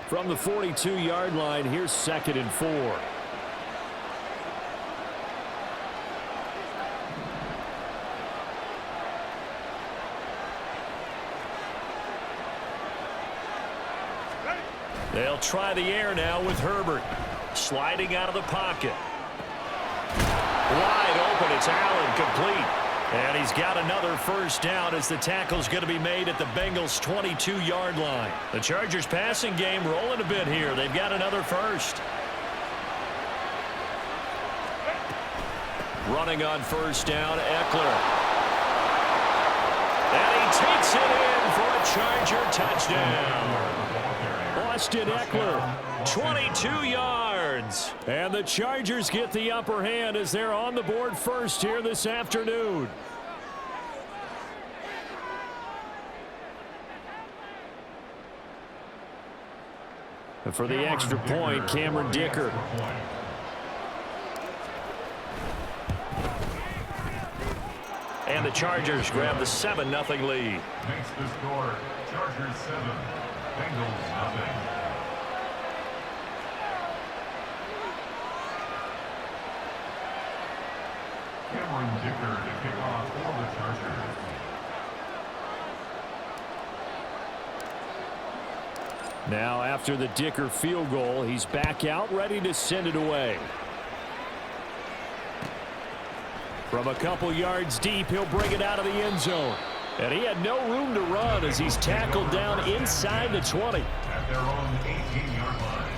From the 42-yard line, here's 2nd and 4. They'll try the air now with Herbert. Sliding out of the pocket. Wide open, it's Allen, complete. And he's got another first down as the tackle's going to be made at the Bengals' 22-yard line. The Chargers passing game rolling a bit here. They've got another first. Running on first down, Eckler. And he takes it in for a Charger touchdown. Austin Eckler, 22 yards. And the Chargers get the upper hand as they're on the board first here this afternoon. And for the extra point, Cameron Dicker. And the Chargers grab the 7-0 lead. Makes the score Chargers 7, Bengals 0. Cameron Dicker to kick off for the Chargers. Now after the Dicker field goal, he's back out ready to send it away. From a couple yards deep, he'll bring it out of the end zone. And he had no room to run as he's tackled down inside the 20. At their own 18-yard line.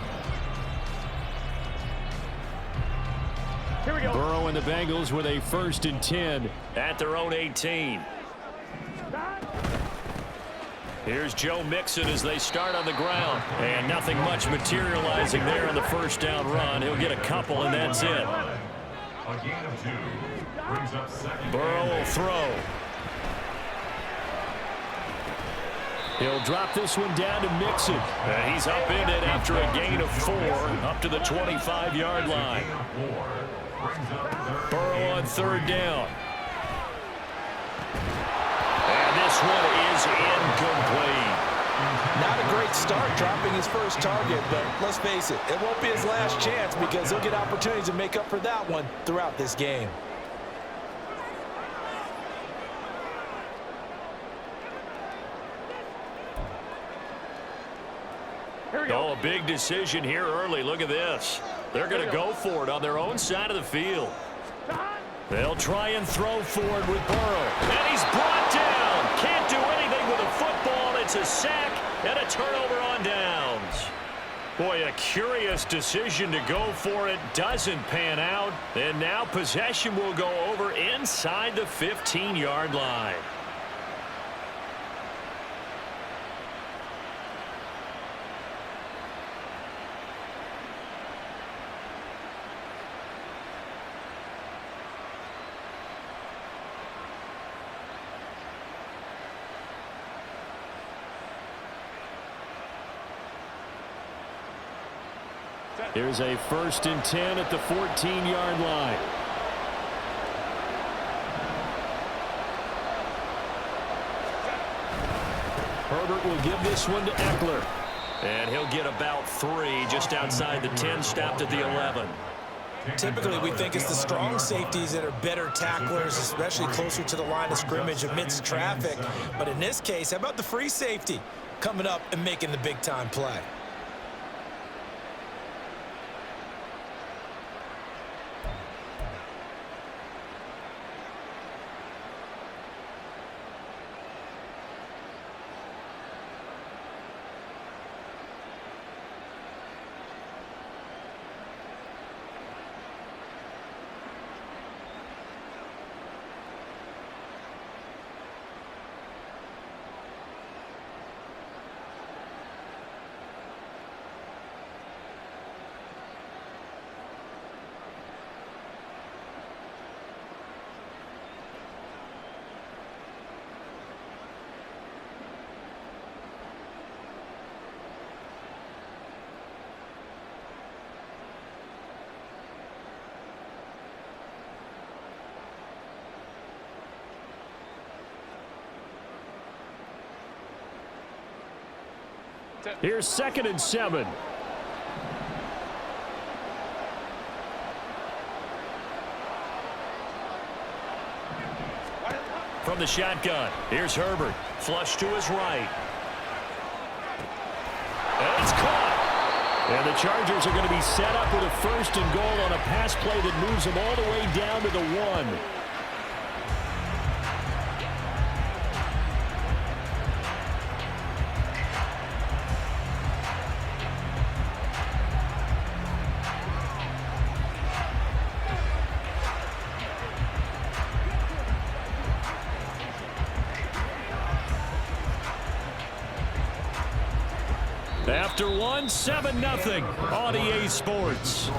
Here we go. Burrow and the Bengals with a 1st and 10 at their own 18. Here's Joe Mixon as they start on the ground. And nothing much materializing there on the first down run. He'll get a couple, and that's it. A gain of 2. Brings up 2nd. Burrow will throw. He'll drop this one down to Mixon. And he's up in it after a gain of 4 up to the 25-yard line. Burrow on 3rd down. And this one is incomplete. Not a great start dropping his first target, but let's face it, it won't be his last chance because he'll get opportunities to make up for that one throughout this game. Oh, a big decision here early. Look at this. They're going to go for it on their own side of the field. They'll try and throw forward with Burrow. And he's brought down. Can't do anything with a football. It's a sack and a turnover on downs. Boy, a curious decision to go for it. Doesn't pan out. And now possession will go over inside the 15-yard line. Here's a 1st and 10 at the 14-yard line. Herbert will give this one to Eckler. And he'll get about 3 just outside the 10, stopped at the 11. Typically, we think it's the strong safeties that are better tacklers, especially closer to the line of scrimmage amidst traffic. But in this case, how about the free safety coming up and making the big-time play? Here's 2nd and 7. From the shotgun, here's Herbert. Flush to his right. And it's caught. And the Chargers are going to be set up with a 1st and goal on a pass play that moves them all the way down to the 1. After 1, 7-0 on EA Sports.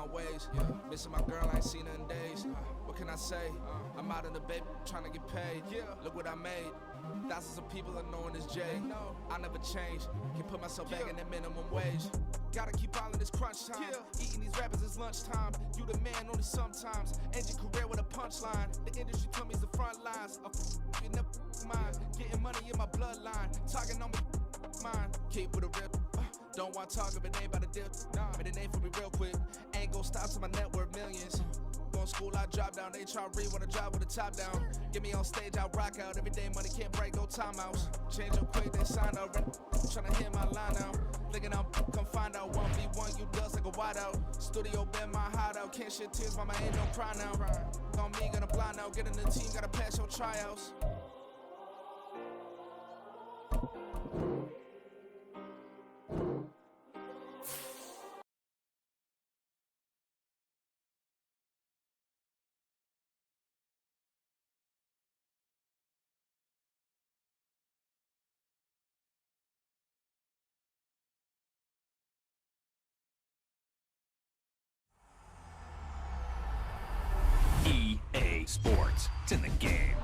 my ways. Missing my girl, I ain't seen her in days. What can I say? I'm out in the baby, trying to get paid. Look what I made. Thousands of people are knowing this Jay. I never change. Can put myself back in the minimum wage. Gotta keep all in this crunch time. Eating these rappers is lunchtime. You the man only sometimes. End your career with a punchline. The industry told me it's the front lines. You never mind. Getting money in my bloodline. Talking on me, mine. Keep with a rip. Don't want to talk if it ain't about a dip. But it ain't for me real quick. Ain't gon' stop till my net worth millions. Going school, I drop down. They try to read when I drive with the top down. Get me on stage, I rock out. Every day money can't break, go timeouts. Change up quick, they sign up. Tryna hit my line out. Thinking I'm come find out 1v1, you dust like a wideout. Studio been my hideout. Can't shed tears, mama ain't no cry now. On me, gonna blind out. Get in the team, gotta pass your tryouts. EA Sports. It's in the game.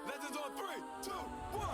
Legends on 3, 2, 1.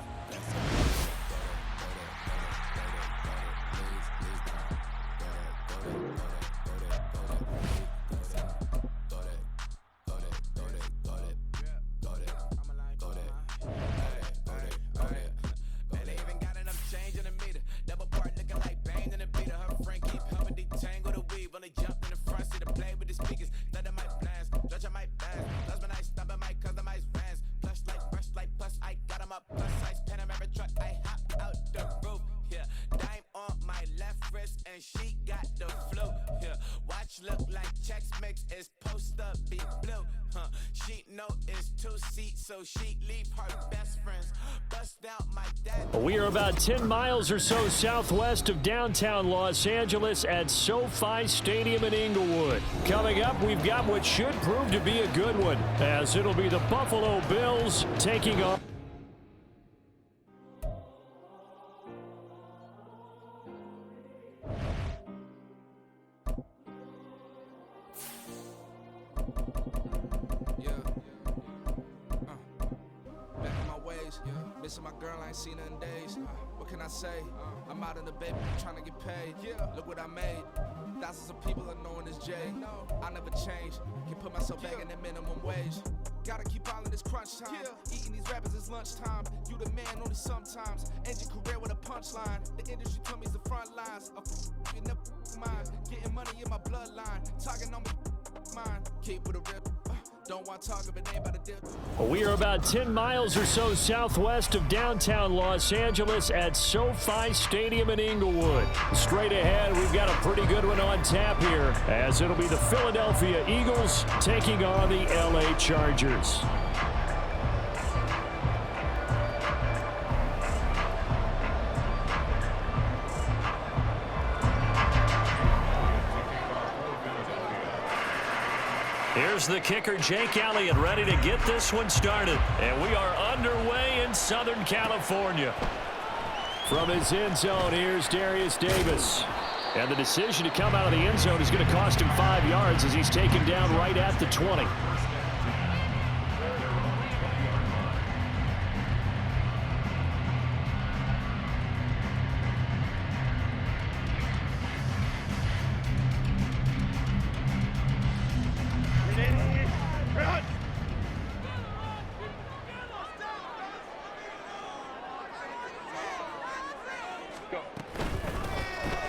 Man, they even got enough change in the meter. Double part looking like Bane in the beater. Her friend keep helping detangle the weave. When they jump in the front seat to play with the speakers. Thunder might blast, Dutch I might bang. Lost my night, stopping my customized vans. Plush like brush like plus, I got 'em up plus size panoramic truck. I hop out the roof. Yeah, dime on my left wrist and she got the flu. Yeah, watch look like Chex Mix is post up be blue. She know it's 2 seats, so she leave her best friends. Bust out my dad. We are about 10 miles or so southwest of downtown Los Angeles at SoFi Stadium in Inglewood. Coming up, we've got what should prove to be a good one, as it'll be the Buffalo Bills taking on. Back on my ways. Missing my girl, I ain't seen her in days. What can I say? I'm out in the baby, trying to get paid. Look what I made. Thousands of people are knowing this Jay. I never change. Can put myself back in the minimum wage. Gotta keep all in this crunch time. Eating these rappers is lunchtime. You the man only sometimes. End your career with a punchline. The industry told me it's the front lines. You never mind. Getting money in my bloodline. Talking on me, mine. Keep with a rip. Don't want to talk if it ain't about a dip. We are about 10 miles or so southwest of downtown Los Angeles at SoFi Stadium in Inglewood. Straight ahead, we've got a pretty good one on tap here, as it'll be the Philadelphia Eagles taking on the LA Chargers. Here's the kicker, Jake Elliott, ready to get this one started. And we are underway in Southern California. From his end zone, here's Darius Davis. And the decision to come out of the end zone is going to cost him 5 yards as he's taken down right at the 20.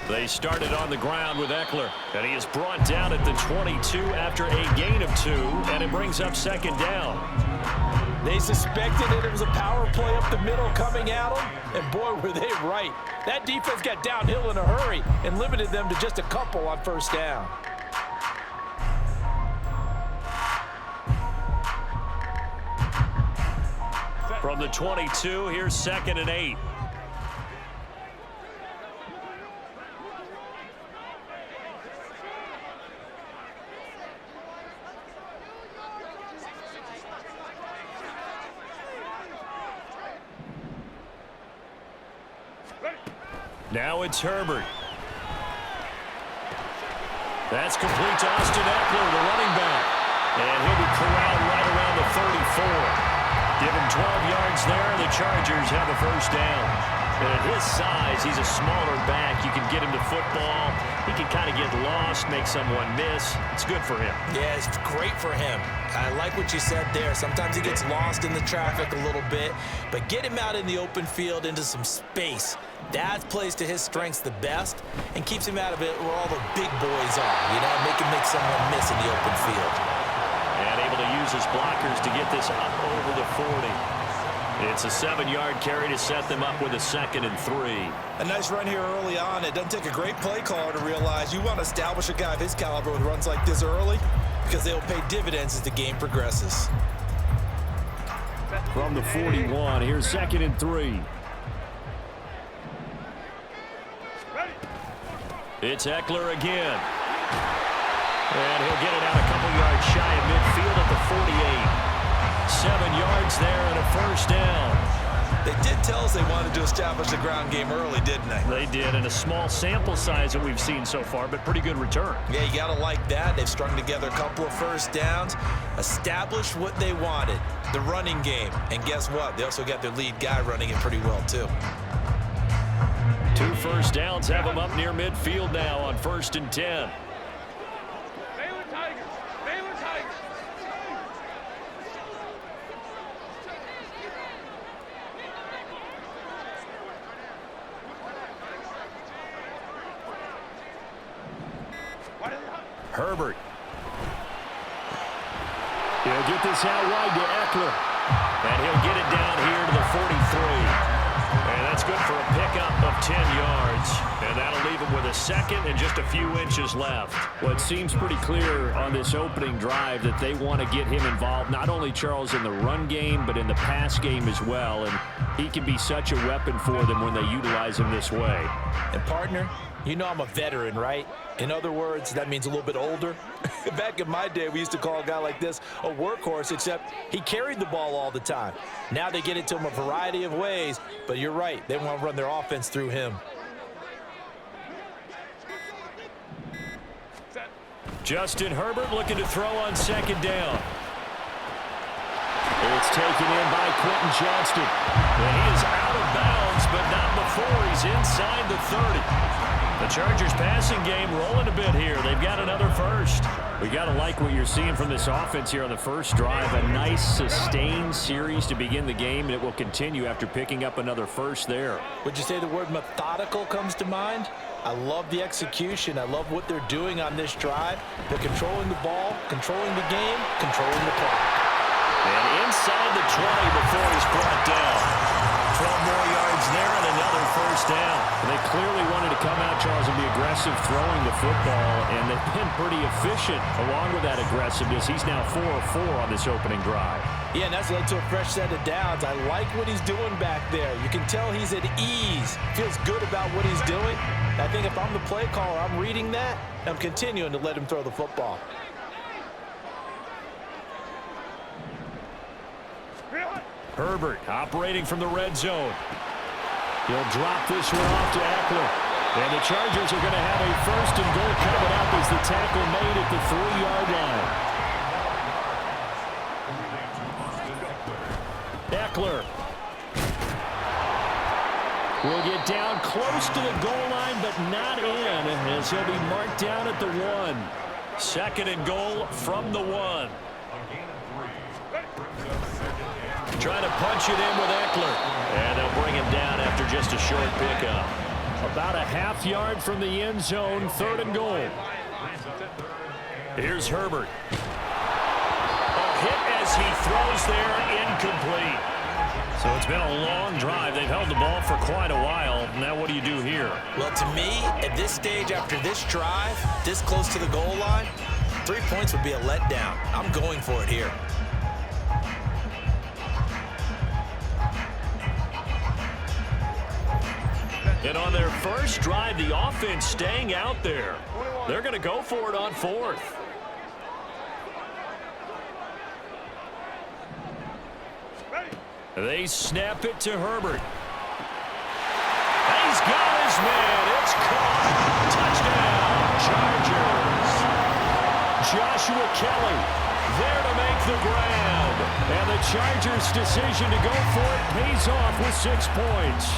They started on the ground with Eckler, and he is brought down at the 22 after a gain of 2, and it brings up second down. They suspected that it was a power play up the middle coming at them, and boy, were they right. That defense got downhill in a hurry and limited them to just a couple on first down. From the 22, here's 2nd and 8. Now it's Herbert. That's complete to Austin Eckler, the running back. And he'll be corralled right around the 34. Give him 12 yards there, and the Chargers have a first down. And at his size, he's a smaller back. You can get him to football. He can kind of get lost, make someone miss. It's good for him. Yeah, it's great for him. I like what you said there. Sometimes he gets lost in the traffic a little bit, but get him out in the open field into some space. That plays to his strengths the best and keeps him out of it where all the big boys are. You know, make someone miss in the open field. And able to use his blockers to get this up over the 40. It's a 7-yard carry to set them up with a 2nd and 3. A nice run here early on. It doesn't take a great play caller to realize you want to establish a guy of his caliber with runs like this early because they'll pay dividends as the game progresses. From the 41, here's 2nd and 3. It's Eckler again. And he'll get it out a couple yards shy of midfield at the 48. 7 yards there and a first down. They did tell us they wanted to establish the ground game early, didn't they? They did, and a small sample size that we've seen so far, but pretty good return. Yeah, you got to like that. They've strung together a couple of first downs, established what they wanted, the running game. And guess what? They also got their lead guy running it pretty well, too. 2 first downs have them up near midfield now on 1st and 10. Herbert. He'll get this out wide to Eckler. And he'll get it down here to the 43. And that's good for a pickup of 10 yards. And that'll leave him with a 2nd and just a few inches left. Well, it seems pretty clear on this opening drive that they want to get him involved, not only, Charles, in the run game, but in the pass game as well. And he can be such a weapon for them when they utilize him this way. And, partner, you know I'm a veteran, right? In other words, that means a little bit older. Back in my day, we used to call a guy like this a workhorse, except he carried the ball all the time. Now they get it to him a variety of ways, but you're right. They want to run their offense through him. Justin Herbert looking to throw on 2nd down. It's taken in by Quentin Johnston. And he is out of bounds, but not before he's inside the 30. The Chargers passing game rolling a bit here. They've got another first. We got to like what you're seeing from this offense here on the first drive. A nice sustained series to begin the game, and it will continue after picking up another first there. Would you say the word methodical comes to mind? I love the execution. I love what they're doing on this drive. They're controlling the ball, controlling the game, controlling the clock. And inside the 20 before he's brought down. 12 more yards there and another first down. And they clearly wanted to come out, Charles, and be aggressive throwing the football, and they've been pretty efficient along with that aggressiveness. He's now 4 of 4 on this opening drive. Yeah, and that's led to a fresh set of downs. I like what he's doing back there. You can tell he's at ease. Feels good about what he's doing. I think if I'm the play caller, I'm reading that, I'm continuing to let him throw the football. Herbert operating from the red zone. He'll drop this one off to Eckler. And the Chargers are going to have a 1st and goal coming up as the tackle made at the 3-yard line. Eckler will get down close to the goal line, but not in, as he'll be marked down at the 1. 2nd and goal from the 1. Trying to punch it in with Eckler. And they'll bring him down after just a short pickup. About a half yard from the end zone, 3rd and goal. Here's Herbert. A hit as he throws there, incomplete. So it's been a long drive. They've held the ball for quite a while. Now what do you do here? Well, to me, at this stage after this drive, this close to the goal line, 3 points would be a letdown. I'm going for it here. And on their first drive, the offense staying out there. They're going to go for it on fourth. They snap it to Herbert. He's got his man. It's caught. Touchdown, Chargers. Joshua Kelly there to make the grab. And the Chargers' decision to go for it pays off with 6 points.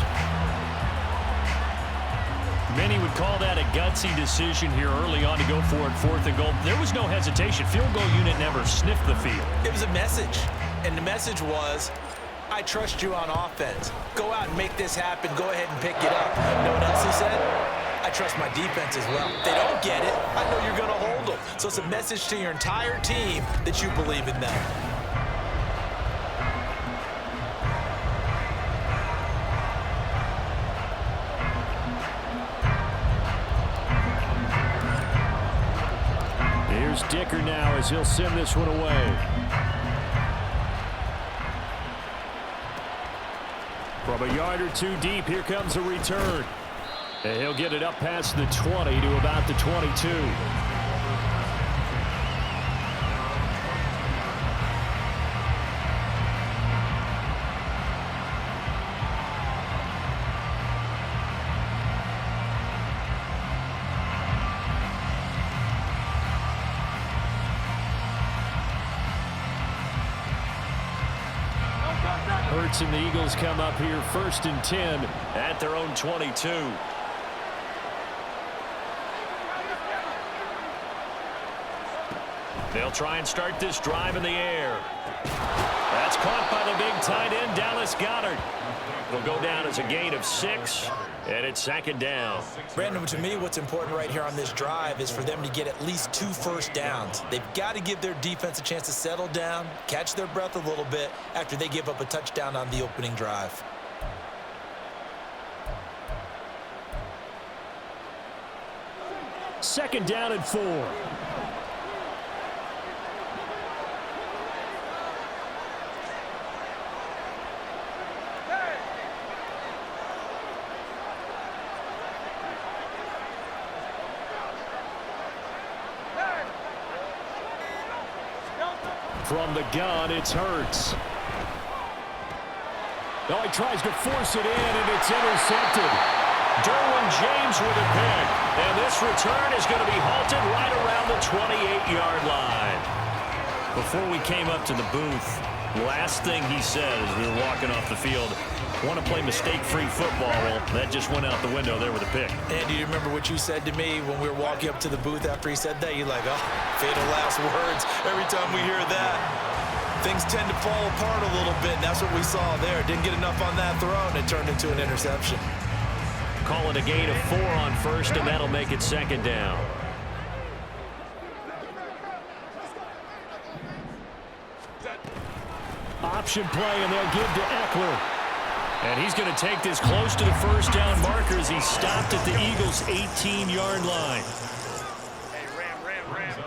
Many would call that a gutsy decision here early on to go for it, 4th and goal. There was no hesitation. Field goal unit never sniffed the field. It was a message, and the message was, I trust you on offense. Go out and make this happen. Go ahead and pick it up. You know what else he said? I trust my defense as well. If they don't get it, I know you're going to hold them. So it's a message to your entire team that you believe in them. Here's Dicker now as he'll send this one away. From a yard or two deep, here comes a return. And he'll get it up past the 20 to about the 22. Hurts and the Eagles come up here 1st and 10 at their own 22. They'll try and start this drive in the air. That's caught by the big tight end, Dallas Goedert. Will go down as a gain of 6, and it's 2nd down. Brandon, to me, what's important right here on this drive is for them to get at least 2 first downs. They've got to give their defense a chance to settle down, catch their breath a little bit after they give up a touchdown on the opening drive. Second down and 4. From the gun, it's Hurts. Oh, he tries to force it in, and it's intercepted. Derwin James with a pick. And this return is going to be halted right around the 28-yard line. Before we came up to the booth, last thing he said as we were walking off the field, want to play mistake-free football. Well, that just went out the window there with a pick. Andy, do you remember what you said to me when we were walking up to the booth after he said that? You're like, oh, fatal last words. Every time we hear that, things tend to fall apart a little bit, and that's what we saw there. Didn't get enough on that throw, and it turned into an interception. Call it a gain of 4 on 1st, and that'll make it 2nd down. Option play, and they'll give to Eckler. And he's going to take this close to the first down marker as he stopped at the Eagles' 18-yard line. Hey, Ram.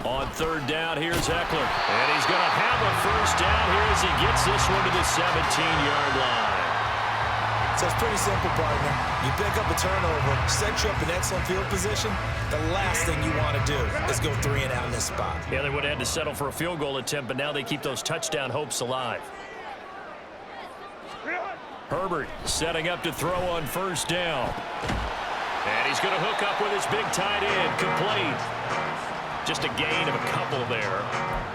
On 3rd down, here's Eckler. And he's going to have a first down here as he gets this one to the 17-yard line. So it's pretty simple, partner. You pick up a turnover, set you up in excellent field position. The last thing you want to do is go 3 and out in this spot. Yeah, they would have had to settle for a field goal attempt, but now they keep those touchdown hopes alive. Herbert setting up to throw on 1st down. And he's going to hook up with his big tight end, complete. Just a gain of a couple there.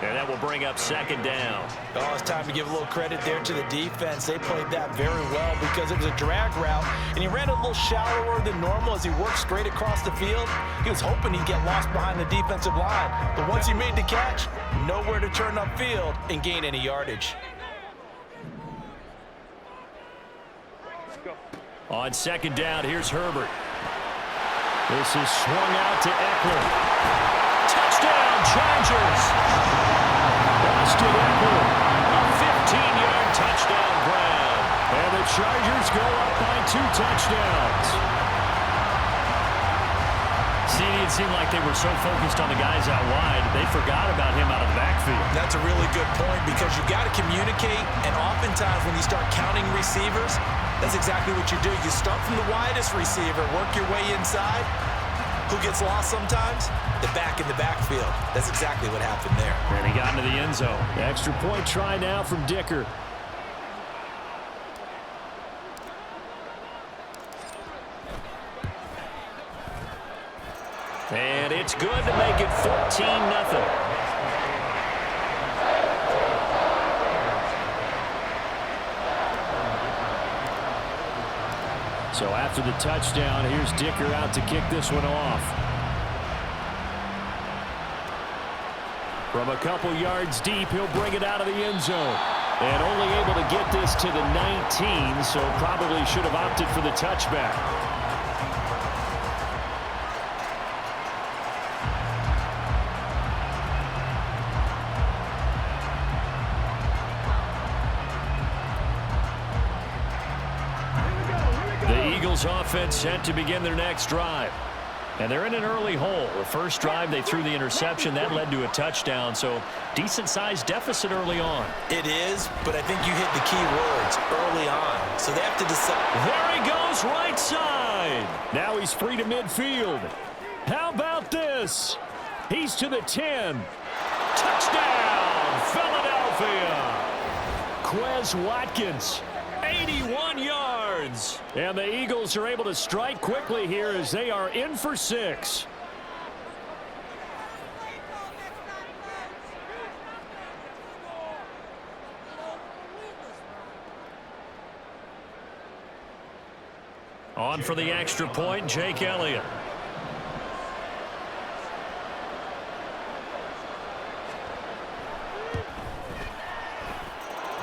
And that will bring up 2nd down. Oh, it's time to give a little credit there to the defense. They played that very well because it was a drag route, and he ran a little shallower than normal as he worked straight across the field. He was hoping he'd get lost behind the defensive line, but once he made the catch, nowhere to turn upfield and gain any yardage. On 2nd down, here's Herbert. This is swung out to Eckler. Touchdown, Chargers! Austin Eckler, a 15-yard touchdown grab. And the Chargers go up by 2 touchdowns. CD, it seemed like they were so focused on the guys out wide, they forgot about him out of the backfield. That's a really good point because you got to communicate, and oftentimes when you start counting receivers, that's exactly what you do. You start from the widest receiver, work your way inside. Who gets lost sometimes? The back in the backfield. That's exactly what happened there. And he got into the end zone. Extra point try now from Dicker. And it's good to make it 14-0. So after the touchdown, here's Dicker out to kick this one off. From a couple yards deep, he'll bring it out of the end zone. And only able to get this to the 19, so probably should have opted for the touchback. Offense set to begin their next drive. And they're in an early hole. The first drive, they threw the interception. That led to a touchdown, so decent-sized deficit early on. It is, but I think you hit the key words early on. So they have to decide. There he goes, right side. Now he's free to midfield. How about this? He's to the 10. Touchdown, Philadelphia. Quez Watkins. 81 yards. And the Eagles are able to strike quickly here as they are in for 6. On for the extra point, Jake Elliott.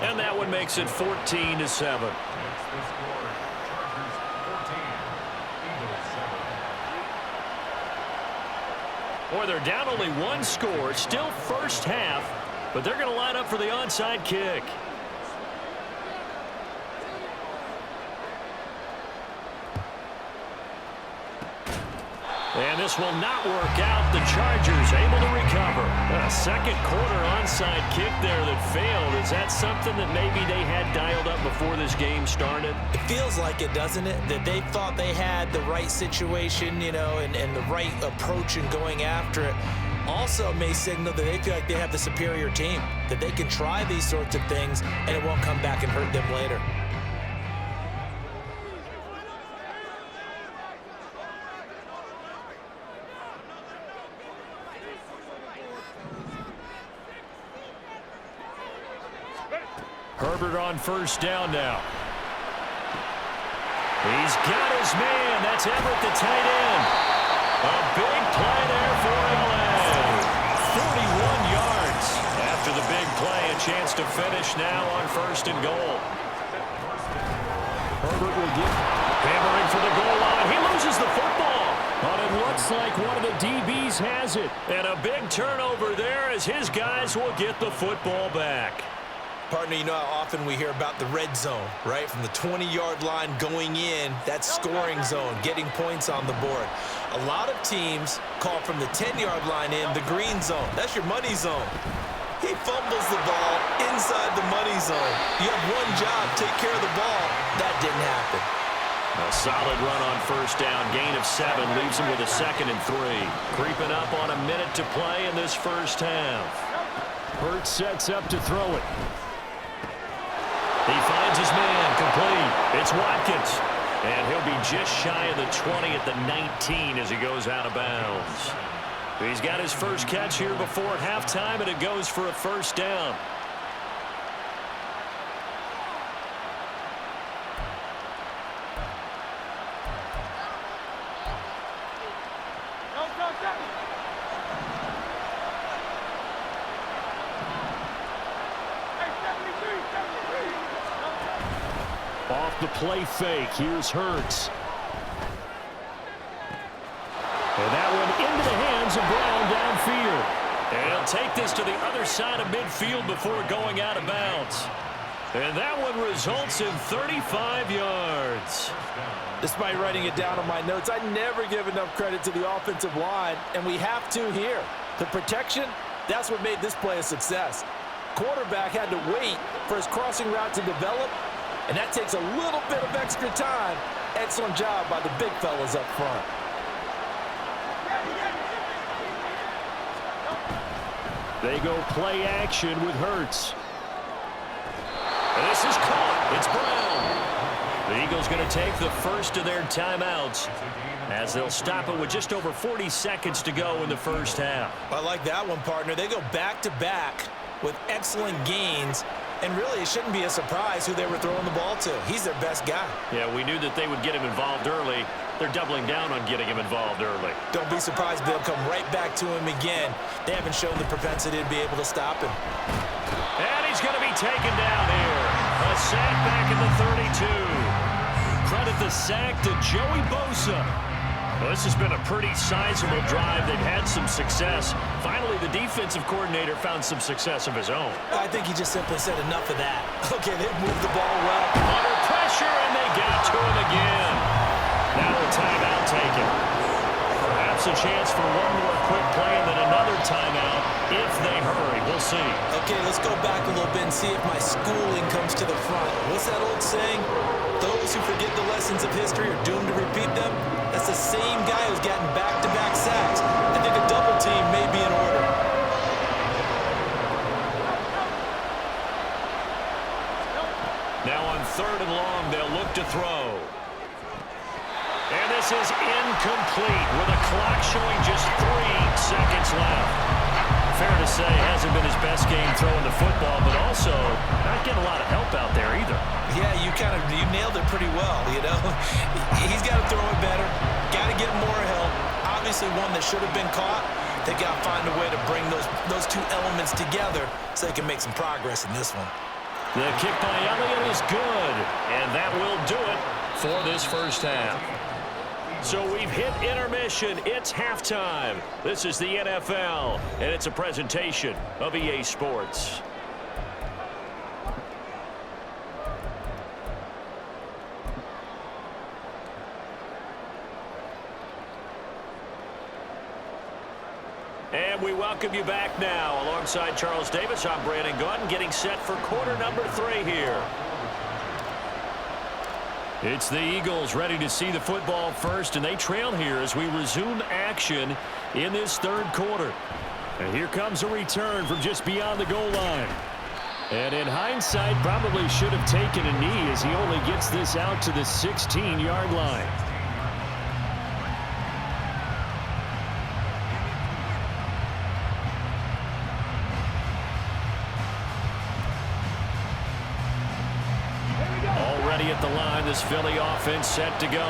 And that one makes it 14-7. Boy, they're down only one score, still first half, but they're going to line up for the onside kick. And this will not work out. The Chargers able to recover. A second quarter onside kick there that failed. Is that something that maybe they had dialed up before this game started? It feels like it, doesn't it? That they thought they had the right situation, you know, and the right approach in going after it. Also may signal that they feel like they have the superior team, that they can try these sorts of things and it won't come back and hurt them later. Herbert on first down now. He's got his man. That's Everett, the tight end. A big play there for LA. 41 yards. After the big play, a chance to finish now on first and goal. Herbert will get hammering for the goal line. He loses the football. But it looks like one of the DBs has it. And a big turnover there as his guys will get the football back. Partner, you know how often we hear about the red zone, right? From the 20-yard line going in, that scoring zone, getting points on the board. A lot of teams call from the 10-yard line in the green zone. That's your money zone. He fumbles the ball inside the money zone. You have one job, take care of the ball. That didn't happen. A solid run on first down. Gain of 7 leaves him with a 2nd and 3. Creeping up on a minute to play in this first half. Hurts sets up to throw it. He finds his man, complete. It's Watkins. And he'll be just shy of the 20 at the 19 as he goes out of bounds. He's got his first catch here before halftime, and it goes for a first down. Off the play fake, here's Hurts. And that one into the hands of Brown downfield. And he'll take this to the other side of midfield before going out of bounds. And that one results in 35 yards. Despite writing it down on my notes, I never give enough credit to the offensive line, and we have to here. The protection, that's what made this play a success. Quarterback had to wait for his crossing route to develop, and that takes a little bit of extra time. Excellent job by the big fellas up front. They go play action with Hurts. And this is caught. It's Brown. The Eagles going to take the first of their timeouts as they'll stop it with just over 40 seconds to go in the first half. I like that one, partner. They go back-to-back with excellent gains, and really it shouldn't be a surprise who they were throwing the ball to. He's their best guy. Yeah, we knew that they would get him involved early. They're doubling down on getting him involved early. Don't be surprised they'll come right back to him again. They haven't shown the propensity to be able to stop him. And he's going to be taken down here. A sack back in the 32. Credit the sack to Joey Bosa. Well, this has been a pretty sizable drive. They've had some success. Finally, the defensive coordinator found some success of his own. I think he just simply said enough of that. Okay, they've moved the ball well. Under pressure, and they got to him again. Now a timeout taken. Perhaps a chance for one more quick play and then another timeout if they hurry. We'll see. Okay, let's go back a little bit and see if my schooling comes to the front. What's that old saying? Those who forget the lessons of history are doomed to repeat them. That's the same guy who's gotten back-to-back sacks. I think a double team may be in order. Now on 3rd and long, they'll look to throw. And this is incomplete with a clock showing just 3 seconds left. Fair to say, hasn't been his best game throwing the football, but also not getting a lot of help out there either. Yeah, you nailed it pretty well, you know. He's got to throw it better. Got to get more help. Obviously one that should have been caught. They got to find a way to bring those two elements together so they can make some progress in this one. The kick by Elliott is good, and that will do it for this first half. So we've hit intermission. It's halftime. This is the NFL, and it's a presentation of EA Sports. And we welcome you back now. Alongside Charles Davis, I'm Brandon Gautin, getting set for quarter number 3 here. It's the Eagles ready to see the football first, and they trail here as we resume action in this 3rd quarter. And here comes a return from just beyond the goal line. And in hindsight, probably should have taken a knee as he only gets this out to the 16-yard line. At the line, this Philly offense set to go.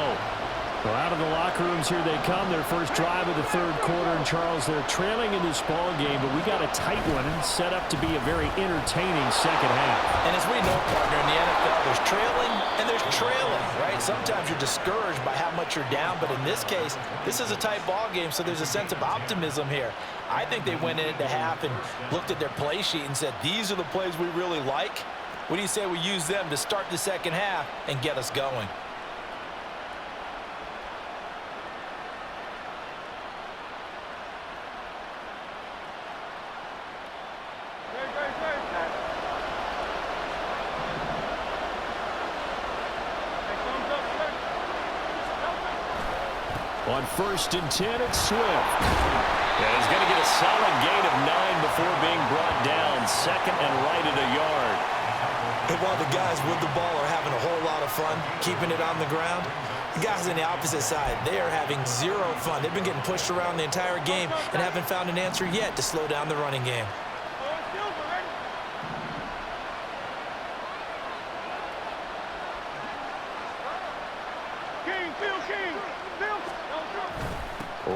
Well, out of the locker rooms here they come. Their first drive of the 3rd quarter. And Charles, they're trailing in this ball game, but we got a tight one set up to be a very entertaining second half. And as we know, partner, in the NFL, there's trailing and there's trailing, right? Sometimes you're discouraged by how much you're down, but in this case, this is a tight ball game, so there's a sense of optimism here. I think they went into half and looked at their play sheet and said, these are the plays we really like. What do you say we use them to start the second half and get us going? On 1st and 10, it's Swift. And he's going to get a solid gain of 9 before being brought down. 2nd and right at a yard. And while the guys with the ball are having a whole lot of fun keeping it on the ground, the guys on the opposite side, they are having zero fun. They've been getting pushed around the entire game and haven't found an answer yet to slow down the running game.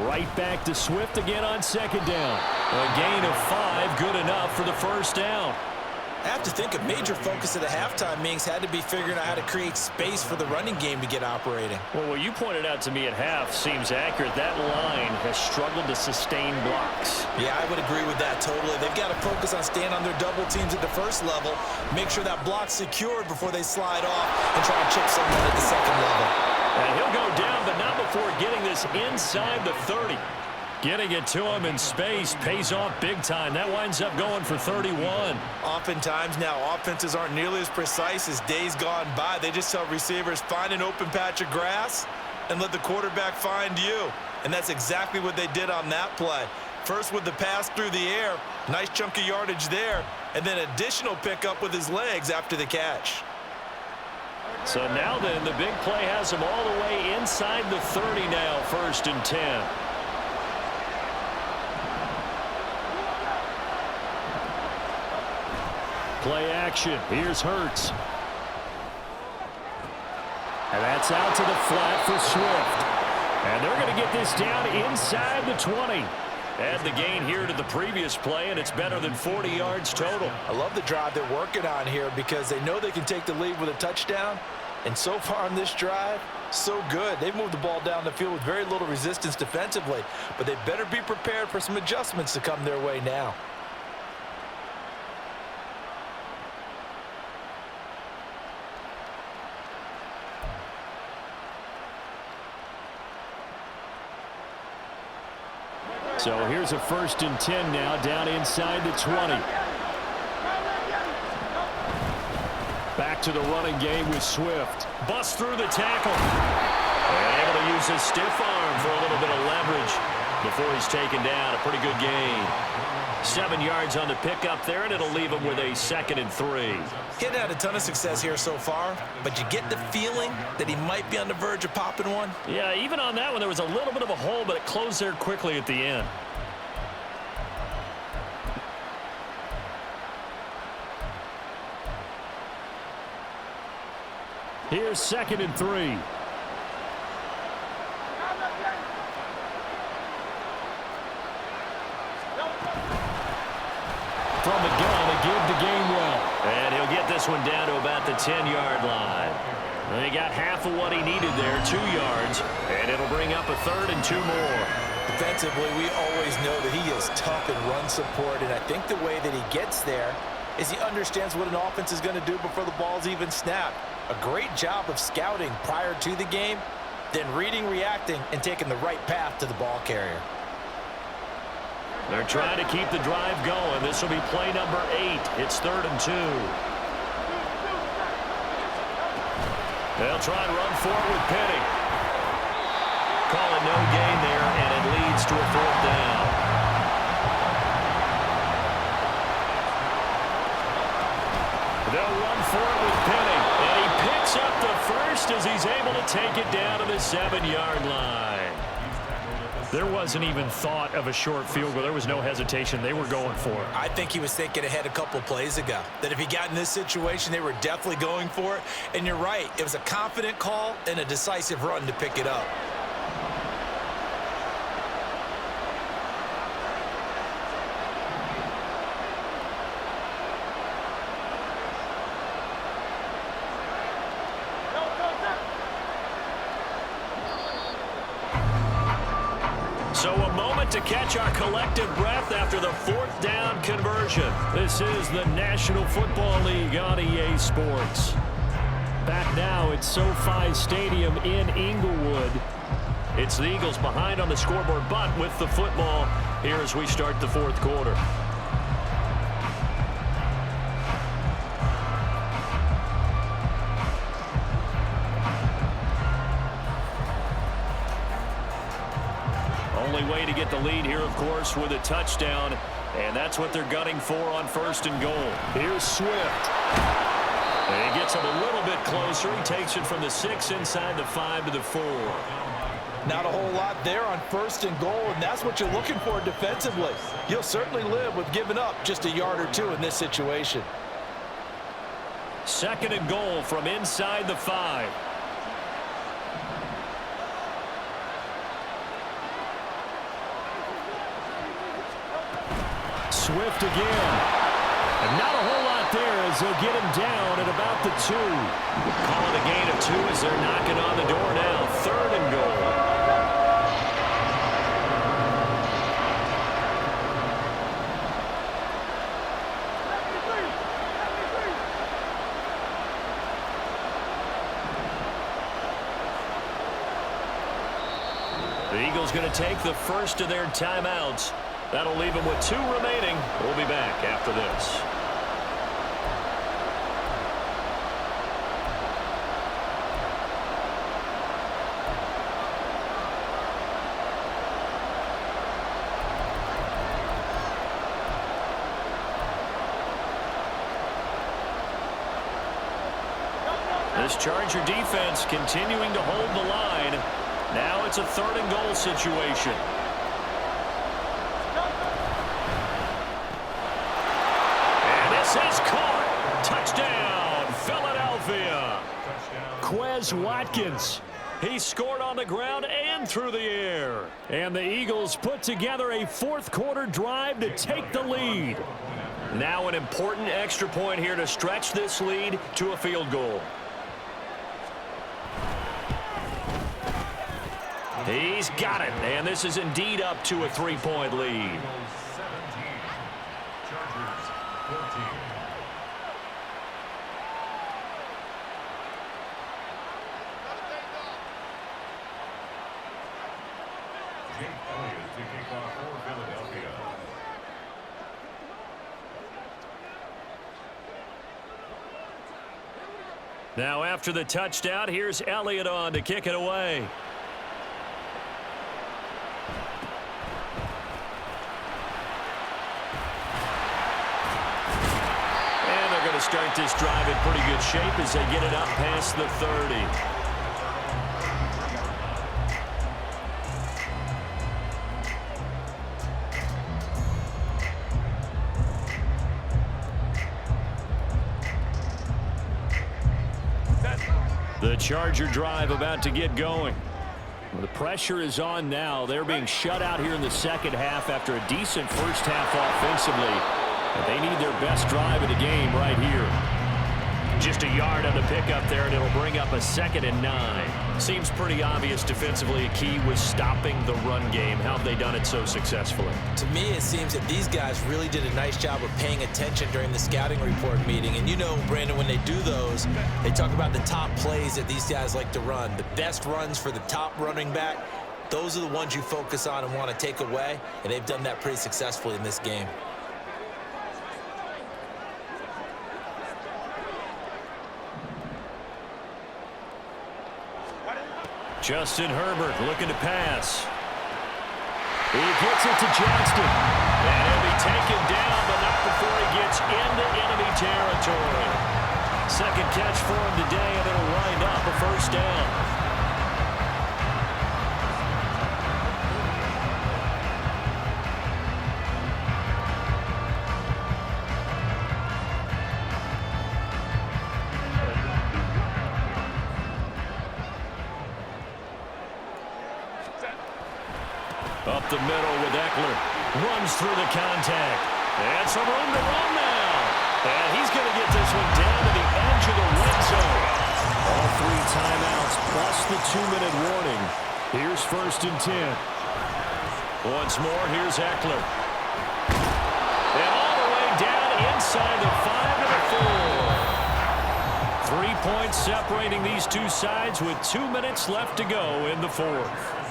Right back to Swift again on 2nd down. A gain of 5, good enough for the first down. I have to think a major focus of the halftime meetings had to be figuring out how to create space for the running game to get operating. Well, what you pointed out to me at half seems accurate. That line has struggled to sustain blocks. Yeah, I would agree with that totally. They've got to focus on staying on their double teams at the first level, make sure that block's secured before they slide off and try to chip someone at the second level. And he'll go down, but not before getting this inside the 30. Getting it to him in space pays off big time. That winds up going for 31. Oftentimes now, offenses aren't nearly as precise as days gone by. They just tell receivers, find an open patch of grass and let the quarterback find you. And that's exactly what they did on that play. First with the pass through the air, nice chunk of yardage there, and then additional pickup with his legs after the catch. So now then, the big play has him all the way inside the 30 now, 1st and 10. Play action. Here's Hurts. And that's out to the flat for Swift. And they're going to get this down inside the 20. Add the gain here to the previous play, and it's better than 40 yards total. I love the drive they're working on here because they know they can take the lead with a touchdown. And so far on this drive, so good. They've moved the ball down the field with very little resistance defensively, but they better be prepared for some adjustments to come their way now. So here's a 1st and 10 now, down inside the 20. Back to the running game with Swift. Busts through the tackle. And able to use his stiff arm for a little bit of leverage before he's taken down. A pretty good gain. 7 yards on the pickup there, and it'll leave him with a 2nd and 3. He hadn't had a ton of success here so far, but you get the feeling that he might be on the verge of popping one. Yeah, even on that one, there was a little bit of a hole, but it closed there quickly at the end. Here's 2nd and 3. From the gun to give the game well. And he'll get this one down to about the 10-yard line. He got half of what he needed there, 2 yards, and it'll bring up a 3rd and 2 more. Defensively, we always know that he is tough in run support, and I think the way that he gets there is he understands what an offense is going to do before the ball's even snapped. A great job of scouting prior to the game, then reading, reacting, and taking the right path to the ball carrier. They're trying to keep the drive going. This will be play number 8. It's 3rd and 2. They'll try and run forward with Penny. Call it no gain there, and it leads to a 4th down. They'll run forward with Penny, and he picks up the 1st as he's able to take it down to the 7-yard line. There wasn't even thought of a short field goal. There was no hesitation. They were going for it. I think he was thinking ahead a couple plays ago, that if he got in this situation, they were definitely going for it. And you're right, it was a confident call and a decisive run to pick it up. So a moment to catch our collective breath after the 4th down conversion. This is the National Football League on EA Sports. Back now at SoFi Stadium in Inglewood. It's the Eagles behind on the scoreboard, but with the football here as we start the 4th quarter. Only way to get the lead here, of course, with a touchdown, and that's what they're gunning for on 1st and goal. Here's Swift. And he gets him a little bit closer. He takes it from the 6 inside the 5 to the 4. Not a whole lot there on 1st and goal, and that's what you're looking for defensively. You'll certainly live with giving up just a yard or 2 in this situation. 2nd and goal from inside the 5. Swift again. And not a whole lot there as they'll get him down at about the 2. Calling a gain of 2 as they're knocking on the door now. 3rd and goal. The Eagles going to take the first of their timeouts. That'll leave them with 2 remaining. We'll be back after this. This Charger defense continuing to hold the line. Now it's a 3rd and goal situation. And this is caught. Touchdown, Philadelphia. Quez Watkins. He scored on the ground and through the air. And the Eagles put together a 4th quarter drive to take the lead. Now an important extra point here to stretch this lead to a field goal. He's got it, and this is indeed up to a 3-point lead. 17, Chargers 14. Jake Elliott to kick off for Philadelphia. Now after the touchdown, here's Elliott on to kick it away. Start this drive in pretty good shape as they get it up past the 30. The Charger drive about to get going. Well, the pressure is on now. They're being shut out here in the second half after a decent first half offensively. But they need their best drive of the game right here. Just a yard on the pickup there, and it'll bring up a 2nd and 9. Seems pretty obvious defensively a key was stopping the run game. How have they done it so successfully? To me, it seems that these guys really did a nice job of paying attention during the scouting report meeting. And you know, Brandon, when they do those, they talk about the top plays that these guys like to run. The best runs for the top running back, those are the ones you focus on and want to take away. And they've done that pretty successfully in this game. Justin Herbert looking to pass. He gets it to Johnston. And he'll be taken down, but not before he gets into enemy territory. 2nd catch for him today, and it'll wind up a 1st down. Up the middle with Eckler. Runs through the contact. And some room to run now. And he's going to get this one down to the edge of the red zone. All 3 timeouts plus the 2-minute warning. Here's 1st and 10. Once more, here's Eckler. And all the way down inside the 5 to the 4. 3 points separating these two sides with 2 minutes left to go in the 4th.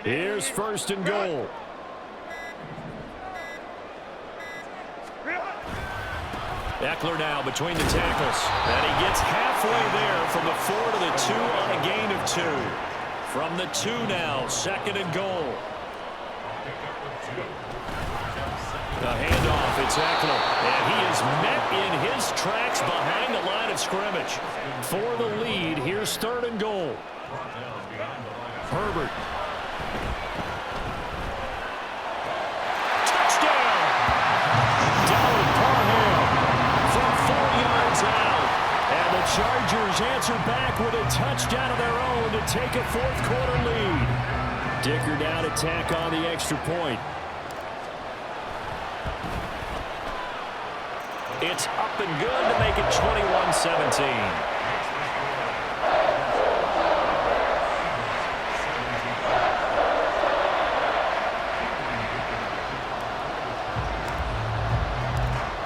Here's 1st and goal. Eckler now between the tackles. And he gets halfway there from the 4 to the 2 on a gain of 2. From the 2 now, 2nd and goal. The handoff, it's Eckler, and he is met in his tracks behind the line of scrimmage. For the lead, here's 3rd and goal. Herbert. Touchdown! Dalton Parham from 4 yards out. And the Chargers answer back with a touchdown of their own to take a 4th quarter lead. Dicker down to tack on the extra point. It's up and good to make it 21-17.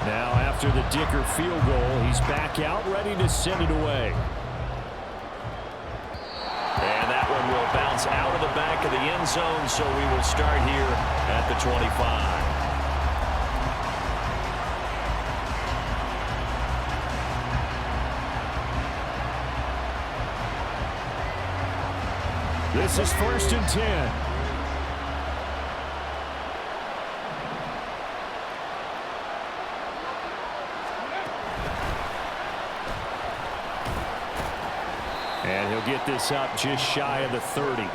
Now after the Dicker field goal, he's back out ready to send it away. And that one will bounce out of the back of the end zone, so we will start here at the 25. This is 1st and 10. And he'll get this up just shy of the 30.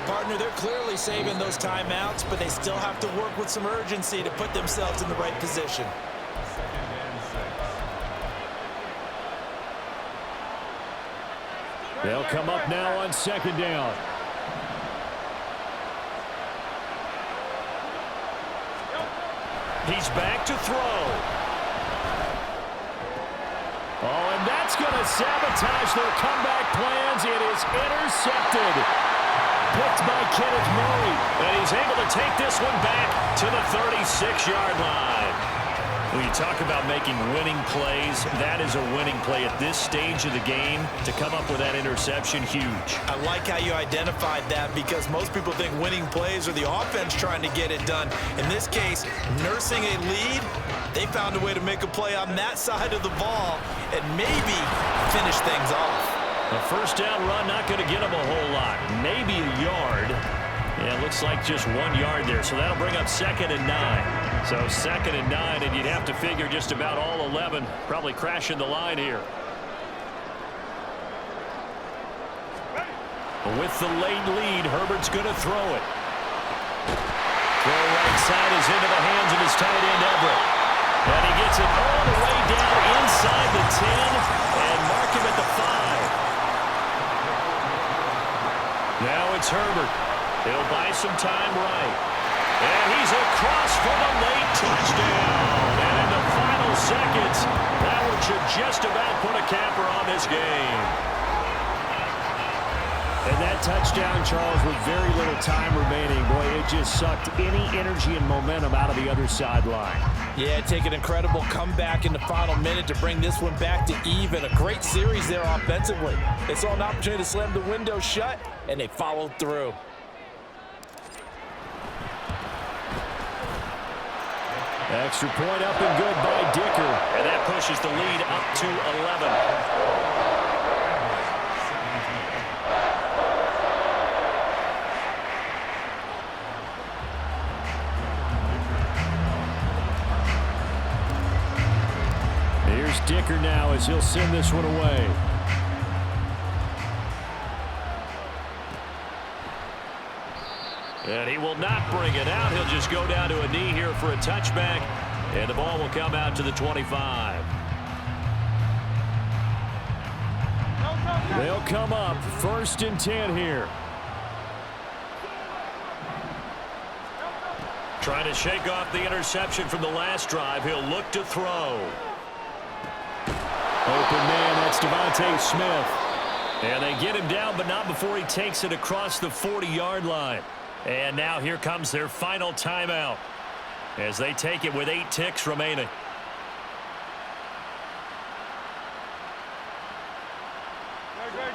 Partner, they're clearly saving those timeouts, but they still have to work with some urgency to put themselves in the right position. They'll come up now on 2nd down. He's back to throw. Oh, and that's going to sabotage their comeback plans. It is intercepted. Picked by Kenneth Murray. And he's able to take this one back to the 36-yard line. When you talk about making winning plays, that is a winning play at this stage of the game. To come up with that interception, huge. I like how you identified that because most people think winning plays are the offense trying to get it done. In this case, nursing a lead, they found a way to make a play on that side of the ball and maybe finish things off. A 1st down run, not going to get him a whole lot. Maybe a yard. Yeah, it looks like just 1 yard there. So that'll bring up 2nd and 9. So 2nd and 9, and you'd have to figure just about all 11 probably crashing the line here. With the late lead, Herbert's going to throw it. Throw right side is into the hands of his tight end, Everett. And he gets it all the way down inside the 10 and mark him at the 5. Now it's Herbert. He'll buy some time right. And he's across for the late touchdown. And in the final seconds, that one should just about put a capper on this game. And that touchdown, Charles, with very little time remaining, boy, it just sucked any energy and momentum out of the other sideline. Yeah, take an incredible comeback in the final minute to bring this one back to even. A great series there offensively. They saw an opportunity to slam the window shut, and they followed through. Extra point up and good by Dicker. And that pushes the lead up to 11. Here's Dicker now as he'll send this one away. And he will not bring it out. He'll just go down to a knee here for a touchback. And the ball will come out to the 25. They'll come up 1st and 10 here. Trying to shake off the interception from the last drive. He'll look to throw. Open man, that's Devontae Smith. And they get him down, but not before he takes it across the 40-yard line. And now here comes their final timeout as they take it with 8 ticks remaining.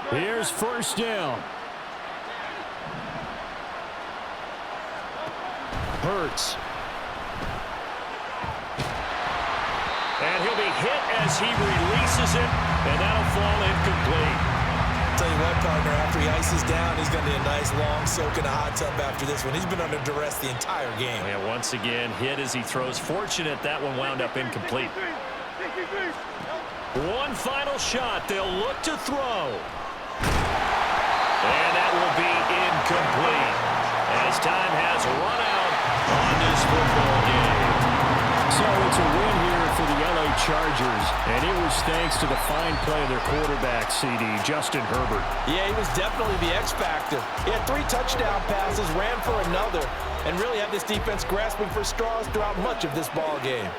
Here's 1st down. Hurts. And he'll be hit as he releases it, and that'll fall incomplete. tell you what, partner, after he ices down, he's going to need a nice long soak in a hot tub after this one. He's been under duress the entire game. Yeah, once again, hit as he throws. Fortunate that one wound up incomplete. One final shot. They'll look to throw. And that will be incomplete as time has run out on this football game. So it's a win here for the LA Chargers, and it was thanks to the fine play of their quarterback, CD, Justin Herbert. Yeah, he was definitely the X factor. He had 3 touchdown passes, ran for another, and really had this defense grasping for straws throughout much of this ball game.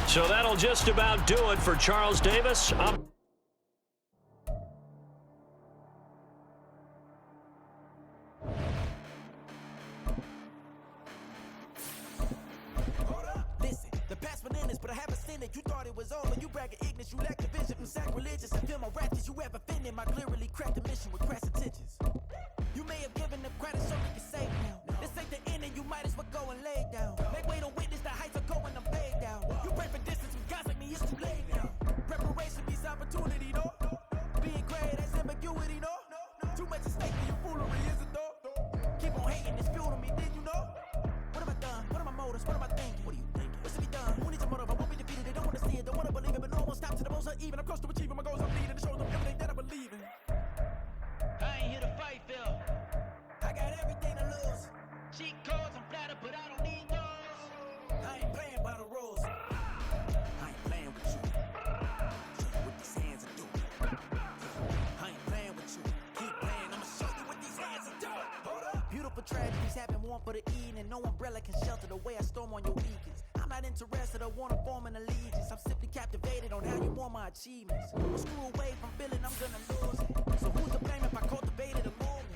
So that'll just about do it for Charles Davis. Listen, the past bananas, but I haven't seen it. You thought it was over. You bragging ignorance, you lack the vision. I'm sacrilegious. I feel my wrath. Did you ever offended? My clearly cracked the mission with crass intentions. You may have given them credit so you can say now. This ain't the end and you might as well go and lay down. Make way to witness the heights are going, I'm paid down. You pray for distance with guys like me, it's too late now. Preparation means opportunity, no? Being great, that's ambiguity, no? Too much at stake for your foolery, is it though? Keep on hating, it's fuel to me, did you know? What have I done? What are my motives? What am I thinking? What are you thinking? What's to be done? Who needs a motive? I won't be defeated. They don't want to see it, don't want to believe it, but no one stops to the most uneven. I'm close to achieving my goals, I'm leading. It shows them everything that I believe in. I ain't here to fight, Phil. I got everything to lose. Cheat codes, I'm flattered, but I don't need those. I ain't playing by the rules. I ain't playing with you. Show you what these hands are doing. I ain't playing with you. Keep playing, I'ma show you what these hands are doing. Hold up. Beautiful tragedies happen, one for the evening. No umbrella can shelter the way I storm on your weekends. I'm not interested, I wanna form an allegiance. I'm simply captivated on how you want my achievements. Screw away from feeling I'm gonna lose it. So who's to blame if I cultivated a moment?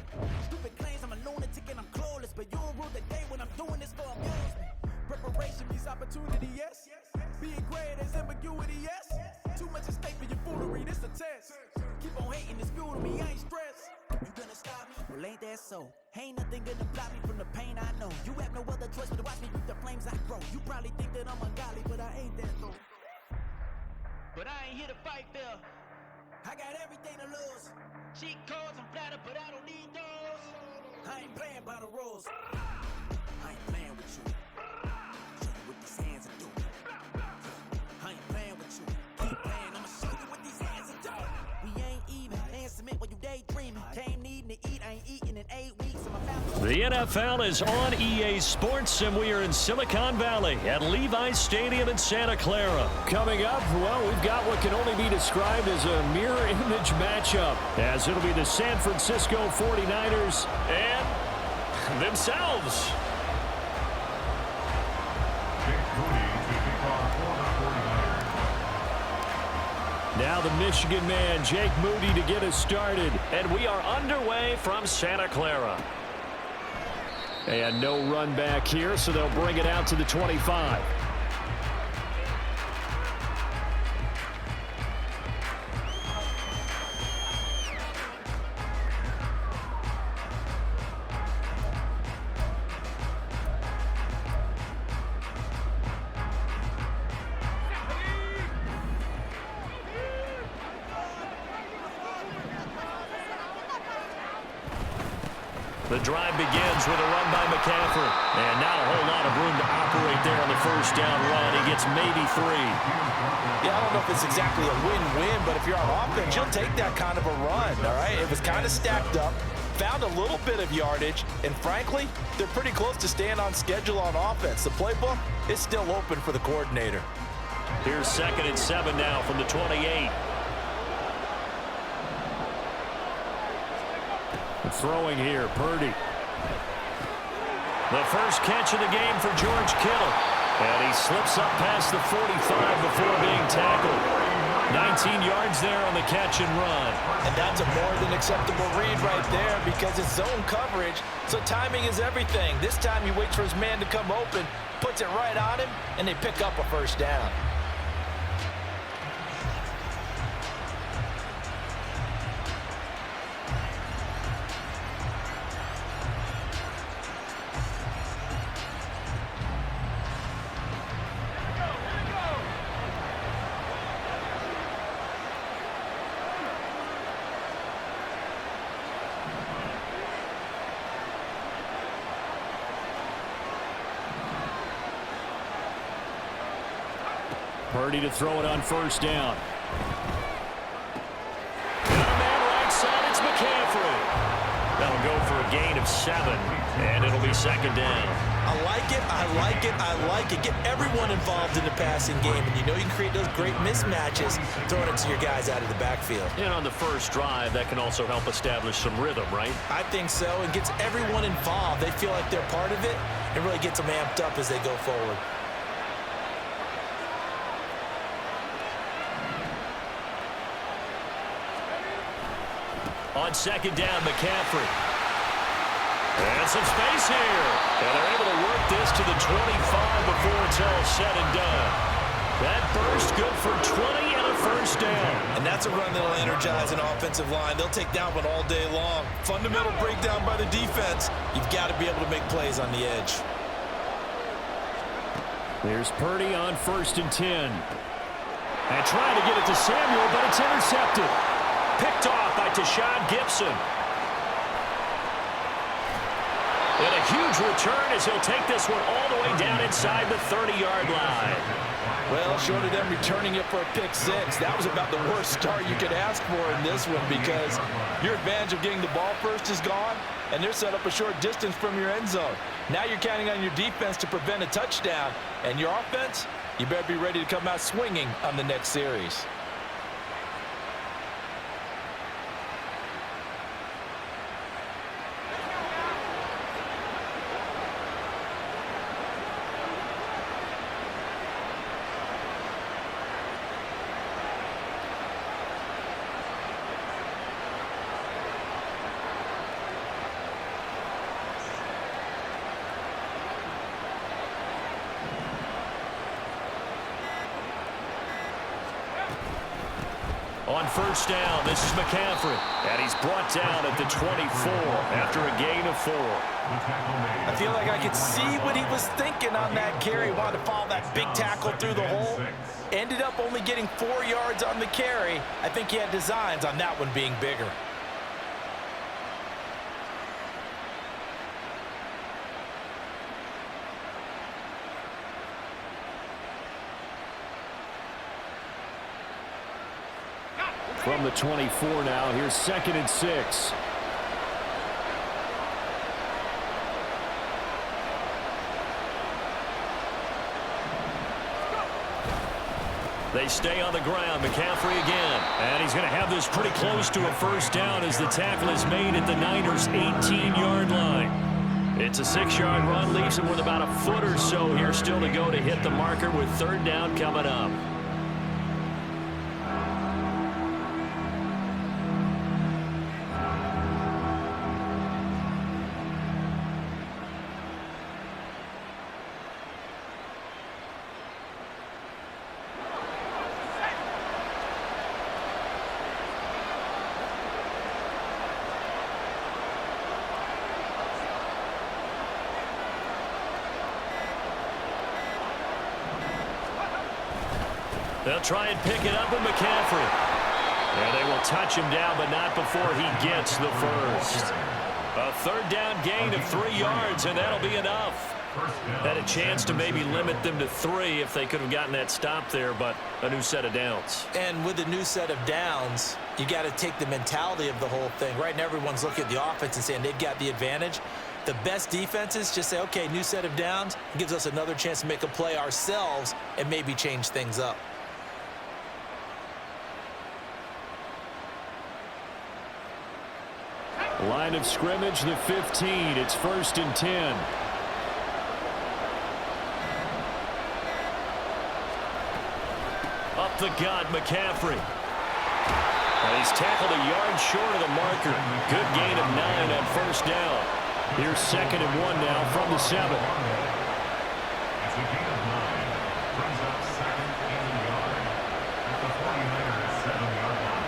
Stupid claims I'm a lunatic and I'm clueless, but you'll rule the day when I'm doing this for amusement. Preparation means opportunity, yes. Being great is ambiguity, yes. Too much at stake for your foolery, this a test. Keep on hating, it's fuel to me, I ain't stressed. You gonna stop me? Well, ain't that so? Ain't nothing gonna block me from the pain I know. You have no other choice but to watch me reap the flames I grow. You probably think that I'm ungodly, but I ain't that though. But I ain't here to fight, Phil. I got everything to lose. Cheat codes, I'm flattered, but I don't need those. I ain't playing by the rules. I ain't playing with you. Show you what these hands are doing. I ain't playing with you. Keep playing, I'ma show you what these hands are doing. We ain't even. They ain't submit when you daydreaming. Came needing to eat, I ain't eating in 8 weeks. So my family. The NFL is on EA Sports, and we are in Silicon Valley at Levi's Stadium in Santa Clara. Coming up, well, we've got what can only be described as a mirror image matchup, as it'll be the San Francisco 49ers And themselves. Jake Moody to kick off for the 49ers. Now the Michigan man, Jake Moody, to get us started. And we are underway from Santa Clara. And no run back here, so they'll bring it out to the 25. The drive begins with a run by McCaffrey. And not a whole lot of room to operate there on the first down run. He gets maybe 3. Yeah, I don't know if it's exactly a win-win, but if you're on offense, you'll take that kind of a run, all right? It was kind of stacked up, found a little bit of yardage, and frankly, they're pretty close to staying on schedule on offense. The playbook is still open for the coordinator. Here's 2nd and 7 now from the 28. Throwing here, Purdy. The first catch of the game for George Kittle. And he slips up past the 45 before being tackled. 19 yards there on the catch and run. And that's a more than acceptable read right there because it's zone coverage, so timing is everything. This time he waits for his man to come open, puts it right on him, and they pick up a first down. Purdy to throw it on first down. Got a man right side. It's McCaffrey. That'll go for a gain of 7, and it'll be second down. I like it, I like it, I like it. Get everyone involved in the passing game, and you know you can create those great mismatches throwing it to your guys out of the backfield. And on the first drive, that can also help establish some rhythm, right? I think so. It gets everyone involved. They feel like they're part of it. It really gets them amped up as they go forward. On second down, McCaffrey. And some space here. And they're able to work this to the 25 before it's all said and done. That burst good for 20 and a first down. And that's a run that'll energize an offensive line. They'll take that one all day long. Fundamental breakdown by the defense. You've got to be able to make plays on the edge. There's Purdy on first and 10. And trying to get it to Samuel, but it's intercepted. Picked off by Tashawn Gibson. And a huge return as he'll take this one all the way down inside the 30-yard line. Well, short of them returning it for a pick 6, that was about the worst start you could ask for in this one because your advantage of getting the ball first is gone, and they're set up a short distance from your end zone. Now you're counting on your defense to prevent a touchdown, and your offense, you better be ready to come out swinging on the next series. On first down, this is McCaffrey. And he's brought down at the 24 after a gain of 4. I feel like I could see what he was thinking on that carry. Wanted to follow that big tackle through the hole. Ended up only getting 4 yards on the carry. I think he had designs on that one being bigger. From the 24 now, here's second and 6. They stay on the ground. McCaffrey again. And he's going to have this pretty close to a first down as the tackle is made at the Niners' 18-yard line. It's a 6-yard run, leaves him with about a foot or so here still to go to hit the marker with third down coming up. They'll try and pick it up with McCaffrey. And they will touch him down, but not before he gets the first. A third down gain of 3 yards, and that'll be enough. Had a chance to maybe limit them to 3 if they could have gotten that stop there, but a new set of downs. And with a new set of downs, you got to take the mentality of the whole thing. Right now, everyone's looking at the offense and saying they've got the advantage. The best defenses just say, okay, new set of downs. It gives us another chance to make a play ourselves and maybe change things up. Line of scrimmage, the 15. It's first and 10. Up the gut, McCaffrey. And he's tackled a yard short of the marker. Good gain of 9 on first down. Here's second and 1 now from the 7. It's a gain of 9. Brings up second and a yard at the 49ers 7-yard line.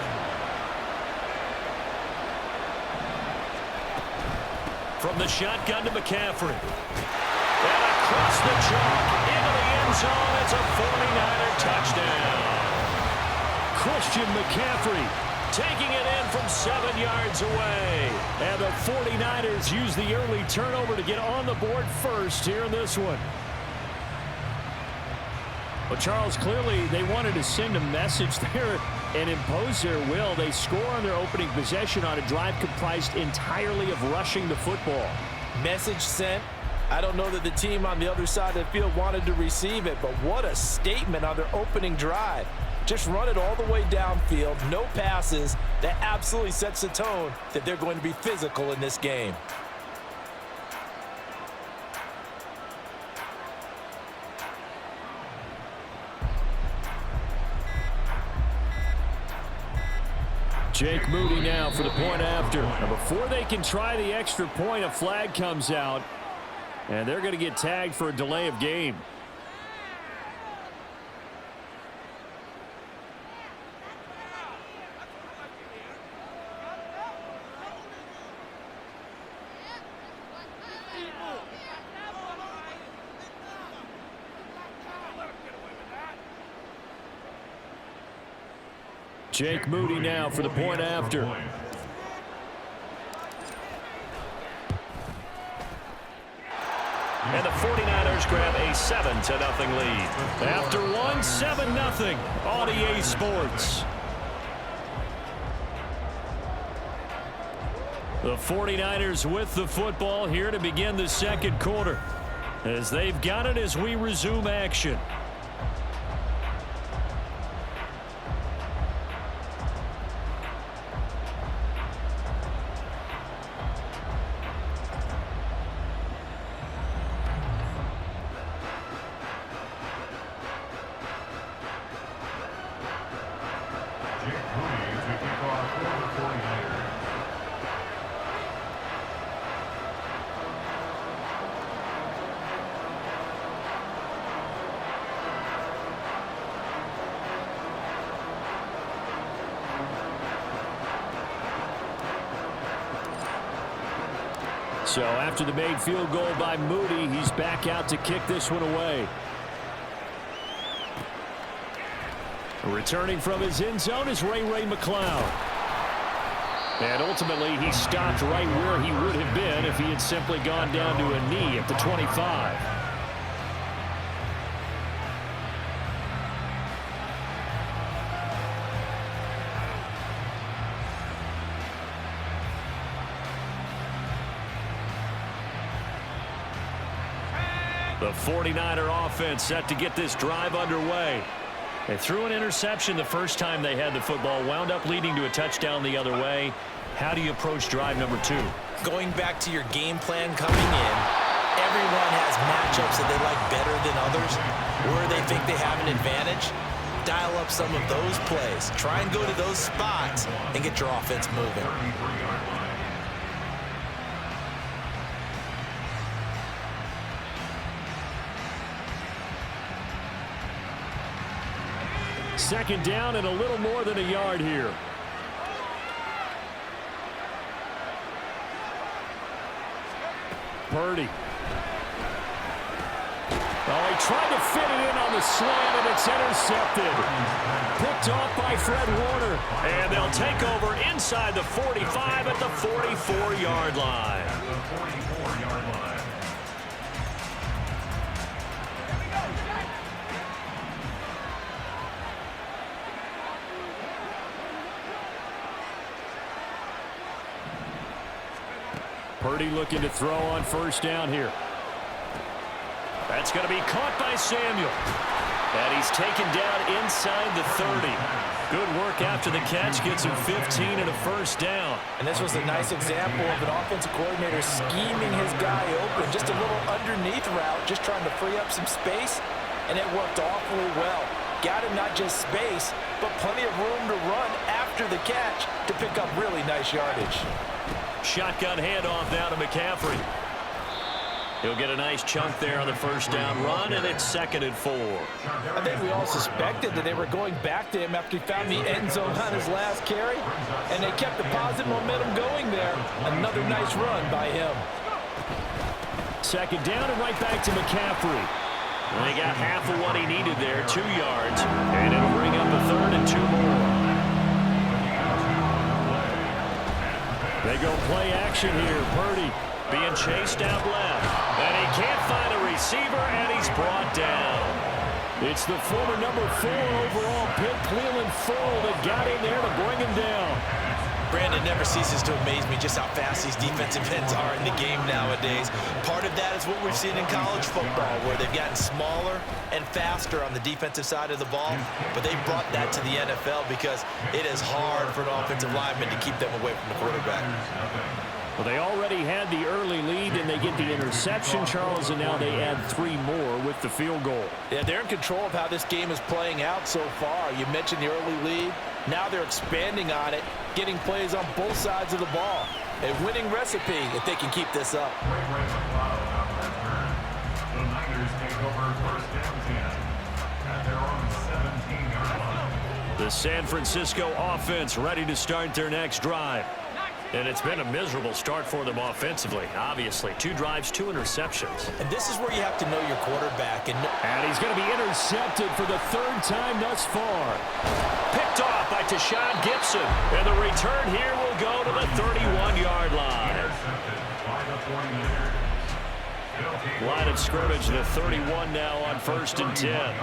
From the shotgun to McCaffrey. And across the chalk into the end zone. It's a 49er touchdown. Christian McCaffrey Taking it in from 7 yards away. And the 49ers use the early turnover to get on the board first here in this one. Well, Charles, clearly they wanted to send a message there and impose their will. They score on their opening possession on a drive comprised entirely of rushing the football. Message sent. I don't know that the team on the other side of the field wanted to receive it, but what a statement on their opening drive. Just run it all the way downfield, no passes. That absolutely sets the tone that they're going to be physical in this game. Jake Moody now for the point after. Now before they can try the extra point, a flag comes out, and they're going to get tagged for a delay of game. Jake Moody now for the point after. And the 49ers grab a 7-0 lead. After one, 7-0 on EA Sports. The 49ers with the football here to begin the second quarter, as they've got it as we resume action. So after the made field goal by Moody, he's back out to kick this one away. Returning from his end zone is Ray McCloud. And ultimately, he stopped right where he would have been if he had simply gone down to a knee at the 25. The 49er offense set to get this drive underway. They threw an interception the first time they had the football, wound up leading to a touchdown the other way. How do you approach drive number 2? Going back to your game plan coming in, everyone has matchups that they like better than others, where they think they have an advantage. Dial up some of those plays. Try and go to those spots and get your offense moving. Second down and a little more than a yard here. Purdy. Oh, he tried to fit it in on the slant, and it's intercepted. Picked off by Fred Warner. And they'll take over inside the 45 at the 44-yard line. Purdy looking to throw on first down here. That's going to be caught by Samuel. And he's taken down inside the 30. Good work after the catch. Gets him 15 and a first down. And this was a nice example of an offensive coordinator scheming his guy open. Just a little underneath route, just trying to free up some space. And it worked awfully well. Got him not just space, but plenty of room to run after the catch to pick up really nice yardage. Shotgun handoff now to McCaffrey. He'll get a nice chunk there on the first down run, and it's 2nd and 4. I think we all suspected that they were going back to him after he found the end zone on his last carry, and they kept the positive momentum going there. Another nice run by him. Second down and right back to McCaffrey. Well, he got half of what he needed there, 2 yards, and it'll bring up a 3rd and 2 more. They go play action here. Purdy being chased out left. And he can't find a receiver, and he's brought down. It's the former number 4 overall pick, Cleveland Full, that got in there to bring him down. Brandon, never ceases to amaze me just how fast these defensive ends are in the game nowadays. Part of that is what we've seen in college football, where they've gotten smaller and faster on the defensive side of the ball, but they brought that to the NFL because it is hard for an offensive lineman to keep them away from the quarterback. Well, they already had the early lead, and they get the interception, Charles, and now they add 3 more with the field goal. Yeah, they're in control of how this game is playing out so far. You mentioned the early lead. Now they're expanding on it, getting plays on both sides of the ball. A winning recipe if they can keep this up. The Niners take over first down 10 at their own 17-yard line. The San Francisco offense ready to start their next drive. And it's been a miserable start for them offensively, obviously. 2 drives, 2 interceptions. And this is where you have to know your quarterback. And he's going to be intercepted for the 3rd time thus far. Picked off by Tashawn Gibson. And the return here will go to the 31-yard line. Line of scrimmage, the 31 now on 1st and 10.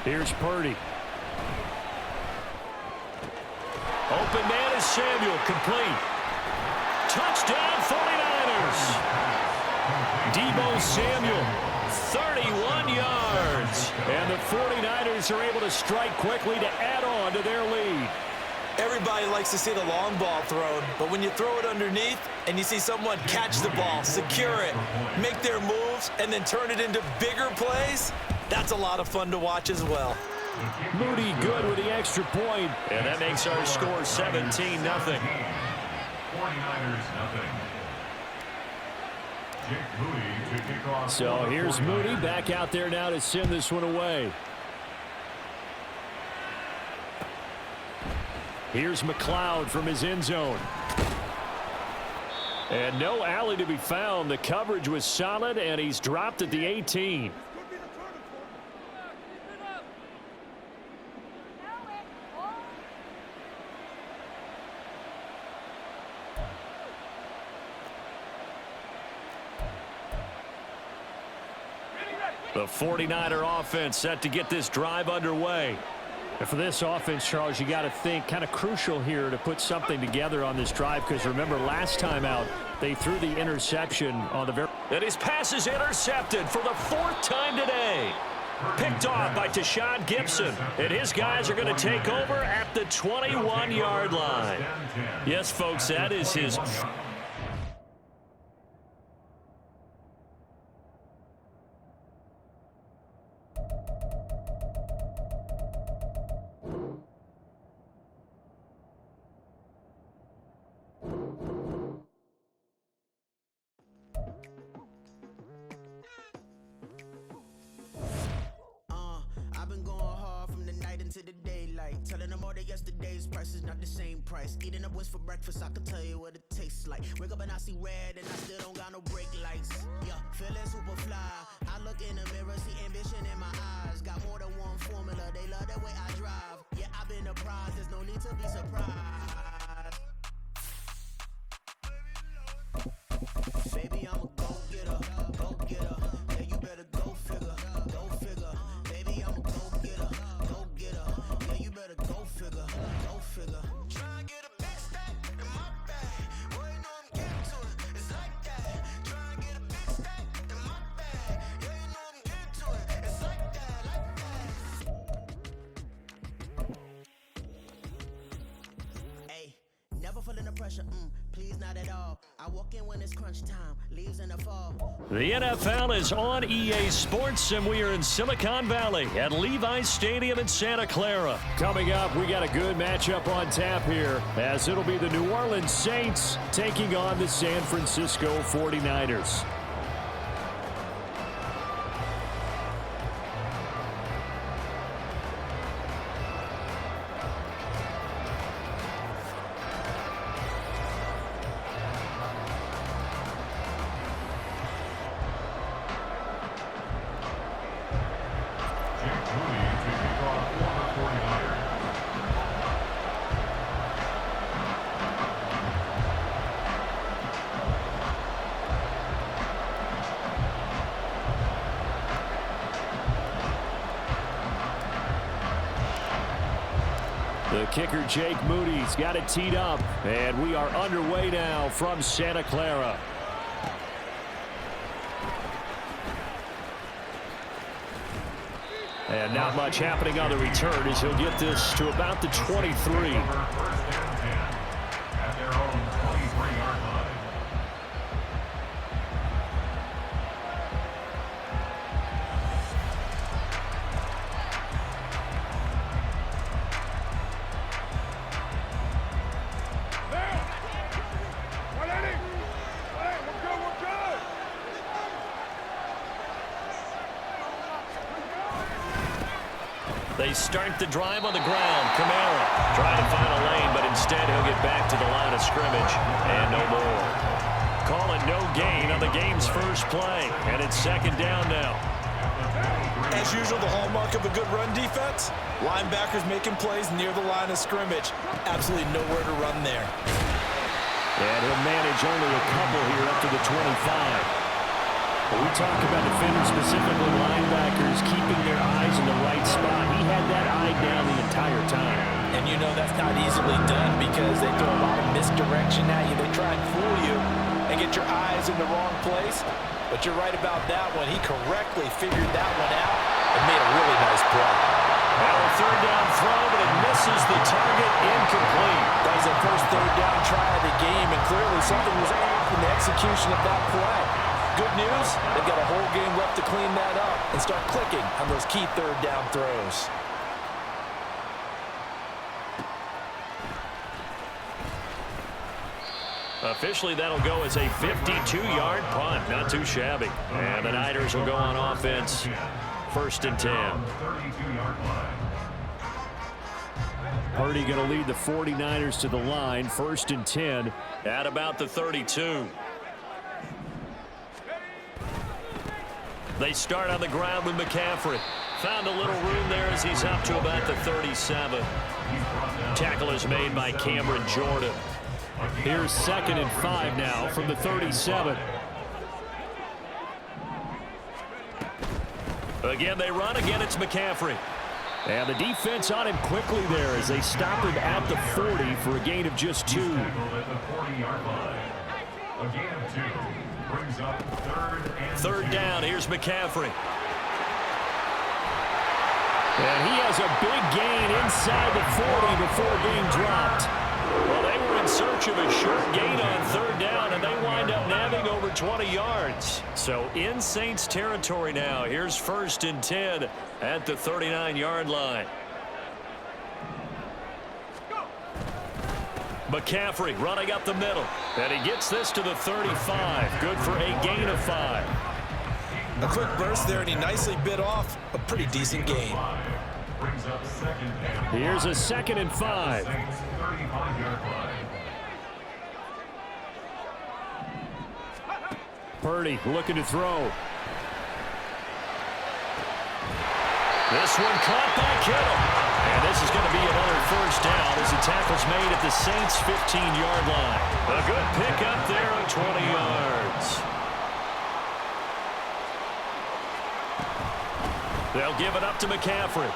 Here's Purdy. Open man is Samuel, complete. Touchdown 49ers. Deebo Samuel, 31 yards. And the 49ers are able to strike quickly to add on to their lead. everybody likes to see the long ball thrown, but when you throw it underneath and you see someone catch the ball, secure it, make their moves, and then turn it into bigger plays, that's a lot of fun to watch as well. Moody good with the extra point, and that makes our score 17-0. 49ers, So here's Moody back out there now to send this one away. Here's McLeod from his end zone. And no alley to be found. The coverage was solid, and he's dropped at the 18. The 49er offense set to get this drive underway. And for this offense, Charles, you got to think kind of crucial here to put something together on this drive, because remember last time out they threw the interception on the very. And his pass is intercepted for the 4th time today. Picked off by Tashawn Gibson, and his guys are going to take over at the 21-yard line. Yes, folks, that is his. I've been going hard from the night into the daylight, telling them all that yesterday's price is not the same price. Eating up wings for breakfast, I can tell you what it tastes like. Wake up and I see red and I still don't got no brake lights. Yeah, feeling super fly. I look in the mirror, see ambition in my eyes. Got more than one formula, they love the way I drive. Yeah, I've been apprised, there's no need to be surprised. Baby, I'm a go-getter, go-getter. Yeah, you better go figure, go figure. Baby, I'm a go-getter, go-getter. Yeah, you better go figure, go figure. Try and get a big stack in my bag. Boy, you know I'm getting to it, it's like that. Try and get a big stack in my bag. Yeah, you know I'm getting to it, it's like that, like that. Hey, never feeling the pressure, please not at all. I walk in when it's crunch time, leaves in the fall. The NFL is on EA Sports, and we are in Silicon Valley at Levi's Stadium in Santa Clara. Coming up, we got a good matchup on tap here, as it'll be the New Orleans Saints taking on the San Francisco 49ers. The kicker, Jake Moody's got it teed up, and we are underway now from Santa Clara. And not much happening on the return as he'll get this to about the 23. At their own 23-yard line. They start the drive on the ground. Kamara trying to find a lane, but instead he'll get back to the line of scrimmage and no more. Call it no gain on the game's first play, and it's second down now. As usual, the hallmark of a good run defense, linebackers making plays near the line of scrimmage. Absolutely nowhere to run there. And he'll manage only a couple here up to the 25. When we talk about defenders, specifically linebackers, keeping their eyes in the right spot, he had that eye down the entire time. And you know that's not easily done because they throw a lot of misdirection at you. They try and fool you and get your eyes in the wrong place. But you're right about that one. He correctly figured that one out and made a really nice play. Now a third down throw, but it misses the target, incomplete. That was their first third down try of the game, and clearly something was off in the execution of that play. Good news, they've got a whole game left to clean that up and start clicking on those key third down throws. Officially, that'll go as a 52-yard punt. Not too shabby. And the Niners will go on offense. First and 10. Purdy going to lead the 49ers to the line. First and 10 at about the 32. They start on the ground with McCaffrey. Found a little room there as he's up to about the 37. Tackle is made by Cameron Jordan. Here's second and 5 now from the 37. Again, they run. Again, it's McCaffrey. And the defense on him quickly there as they stop him at the 40 for a gain of just 2. A gain of 2 brings up Third down. Here's McCaffrey. And he has a big gain inside the 40 before being dropped. Well, they were in search of a short gain on third down, and they wind up nabbing over 20 yards. So in Saints territory now. Here's first and 10 at the 39-yard line. McCaffrey running up the middle. And he gets this to the 35. Good for a gain of 5. A quick burst there, and he nicely bit off a pretty decent gain. Here's a second and 5. Purdy looking to throw. This one caught by Kittle. And this is going to be another first down as the tackle's made at the Saints' 15-yard line. A good pickup there of 20 yards. They'll give it up to McCaffrey.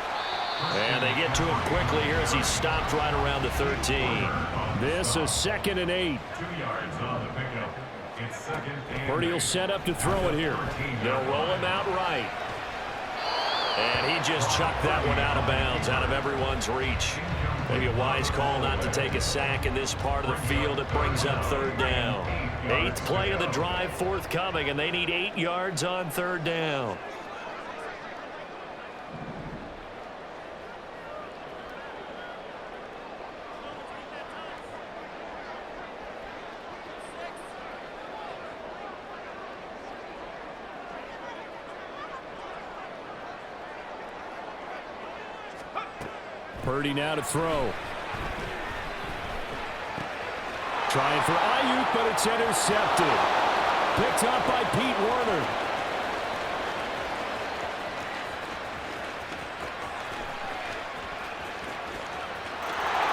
And they get to him quickly here as he's stopped right around the 13. This is second and 8. 2 yards on the pickup. It's second and Purdy will set up to throw it here. They'll roll him out right. And he just chucked that one out of bounds, out of everyone's reach. Maybe a wise call not to take a sack in this part of the field. It brings up third down. 8th play of the drive forthcoming, and they need 8 yards on third down. Purdy now to throw. Trying for Ayuk, but it's intercepted. Picked up by Pete Werner.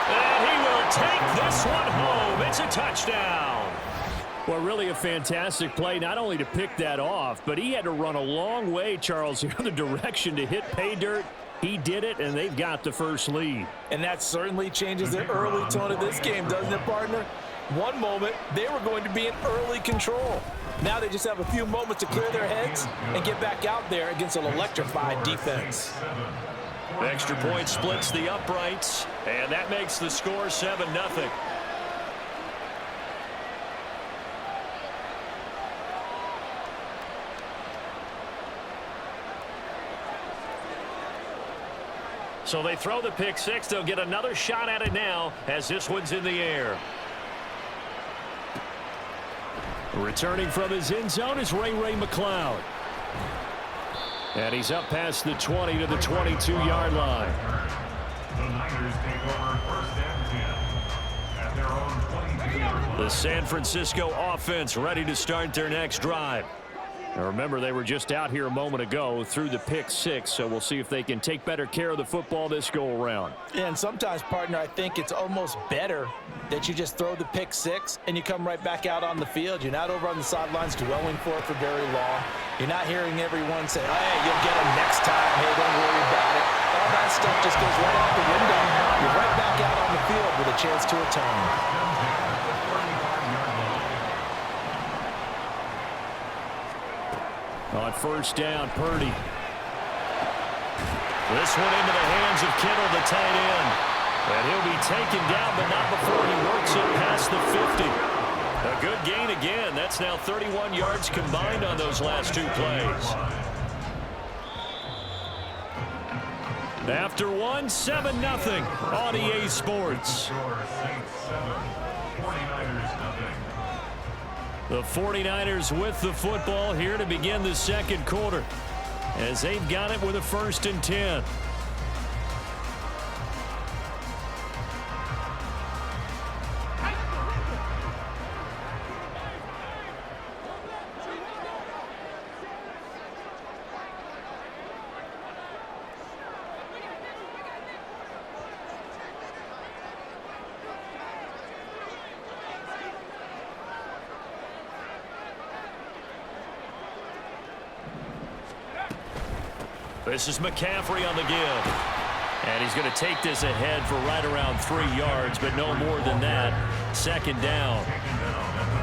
And he will take this one home. It's a touchdown. Well, really a fantastic play, not only to pick that off, but he had to run a long way, Charles, the other direction to hit pay dirt. He did it, and they've got the first lead. And that certainly changes the early tone of this game, doesn't it, partner? One moment, they were going to be in early control. Now they just have a few moments to clear their heads and get back out there against an electrified defense. Extra point splits the uprights, and that makes the score 7-0. So they throw the pick six. They'll get another shot at it now as this one's in the air. Returning from his end zone is Ray McLeod. And he's up past the 20 to the 22-yard line. The Niners take over first and 10 at their own 22-yard line. The San Francisco offense ready to start their next drive. Now remember, they were just out here a moment ago through the pick six, so we'll see if they can take better care of the football this go-around. And sometimes, partner, I think it's almost better that you just throw the pick six and you come right back out on the field. You're not over on the sidelines dwelling for it for very long. You're not hearing everyone say, hey, you'll get them next time. Hey, don't worry about it. All that stuff just goes right out the window. You're right back out on the field with a chance to atone. On first down, Purdy. This one into the hands of Kittle, the tight end. And he'll be taken down, but not before he works it past the 50. A good gain again. That's now 31 yards combined on those last two plays. After one, 7-0 on EA Sports. The 49ers with the football here to begin the second quarter as they've got it with a 1st and 10. This is McCaffrey on the give. And he's going to take this ahead for right around 3 yards, but no more than that. 2nd down.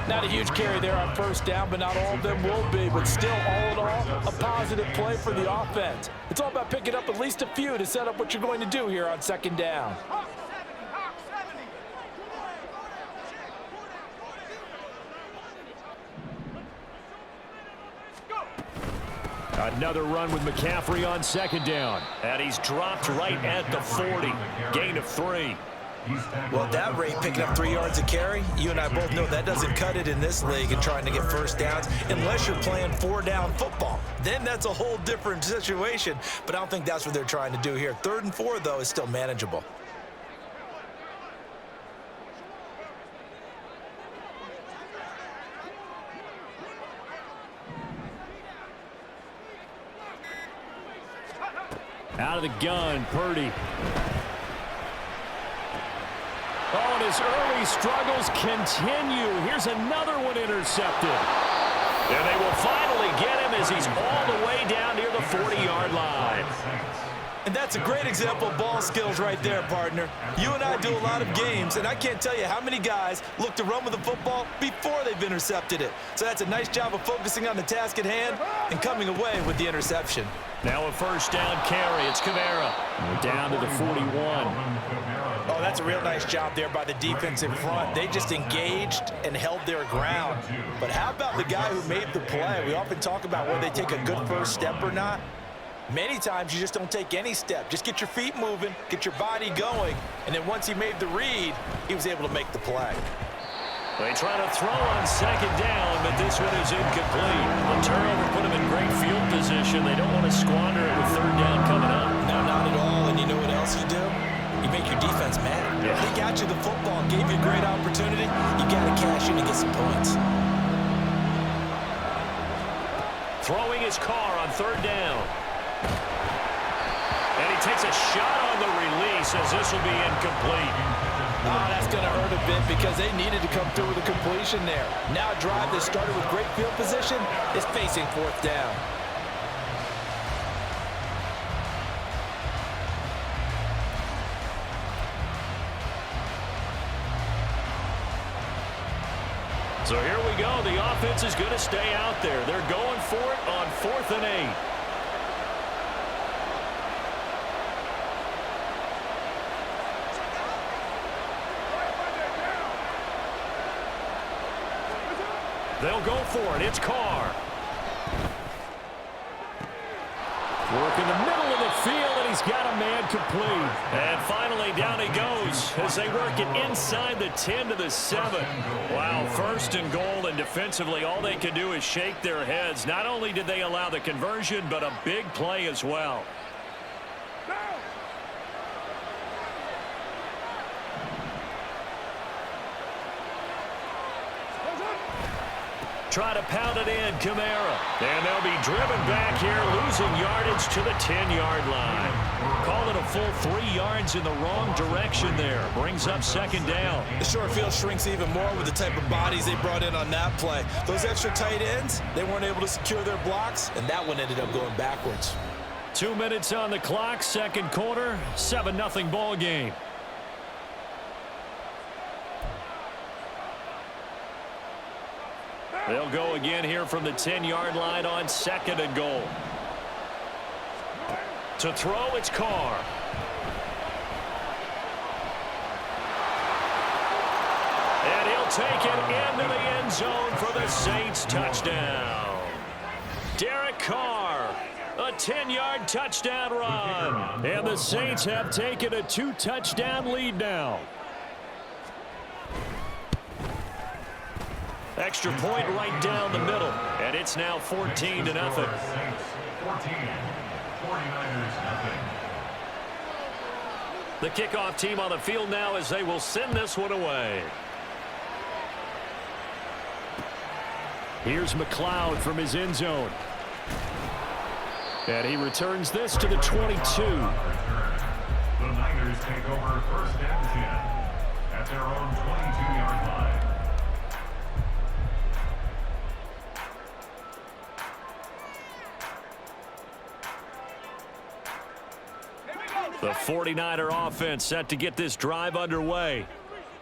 Not a huge carry there on first down, but not all of them will be. But still, all in all, a positive play for the offense. It's all about picking up at least a few to set up what you're going to do here on 2nd down. Another run with McCaffrey on 2nd down. And he's dropped right at the 40. Gain of 3. Well, at that rate, picking up 3 yards a carry, you and I both know that doesn't cut it in this league and trying to get first downs unless you're playing 4-down football. Then that's a whole different situation, but I don't think that's what they're trying to do here. 3rd and 4, though, is still manageable. Out of the gun, Purdy. Oh, and his early struggles continue. Here's another one intercepted. And they will finally get him as he's all the way down near the 40-yard line. And that's a great example of ball skills right there, partner. You and I do a lot of games, and I can't tell you how many guys look to run with the football before they've intercepted it. So that's a nice job of focusing on the task at hand and coming away with the interception. Now a 1st down carry. It's Kamara. We're down to the 41. Oh, that's a real nice job there by the defense in front. They just engaged and held their ground. But how about the guy who made the play? We often talk about whether they take a good first step or not. Many times you just don't take any step. Just get your feet moving, get your body going, and then once he made the read, he was able to make the play. They try to throw on 2nd down, but this one is incomplete. The turnover put them in great field position. They don't want to squander it with 3rd down coming up. No, not at all. And you know what else you do? You make your defense mad. Yeah. They got you the football, gave you a great opportunity. You got to cash in and get some points. Throwing his car on 3rd down. And he takes a shot on the release as this will be incomplete. Oh, that's going to hurt a bit because they needed to come through with a completion there. Now a drive that started with great field position is facing 4th down. So here we go. The offense is going to stay out there. They're going for it on 4th and 8. They'll go for it. It's Carr. Work in the middle of the field, and he's got a man complete. And finally, down he goes as they work it inside the 10 to the 7. Wow, 1st and goal, and defensively, all they can do is shake their heads. Not only did they allow the conversion, but a big play as well. Try to pound it in, Kamara. And they'll be driven back here, losing yardage to the 10-yard line. Call it a full 3 yards in the wrong direction there. Brings up 2nd down. The short field shrinks even more with the type of bodies they brought in on that play. Those extra tight ends, they weren't able to secure their blocks, and that one ended up going backwards. 2 minutes on the clock, 2nd quarter, 7-0 ball game. They'll go again here from the 10-yard line on 2nd and goal. To throw, it's Carr. And he'll take it into the end zone for the Saints touchdown. Derek Carr, a 10-yard touchdown run. And the Saints have taken a 2-touchdown lead now. Extra point right down the middle, and it's now 14-0. 14, 49ers nothing. The kickoff team on the field now as they will send this one away. Here's McLeod from his end zone. And he returns this to the 22. The Niners take over 1st and 10 at their own 22-yard line. The 49er offense set to get this drive underway.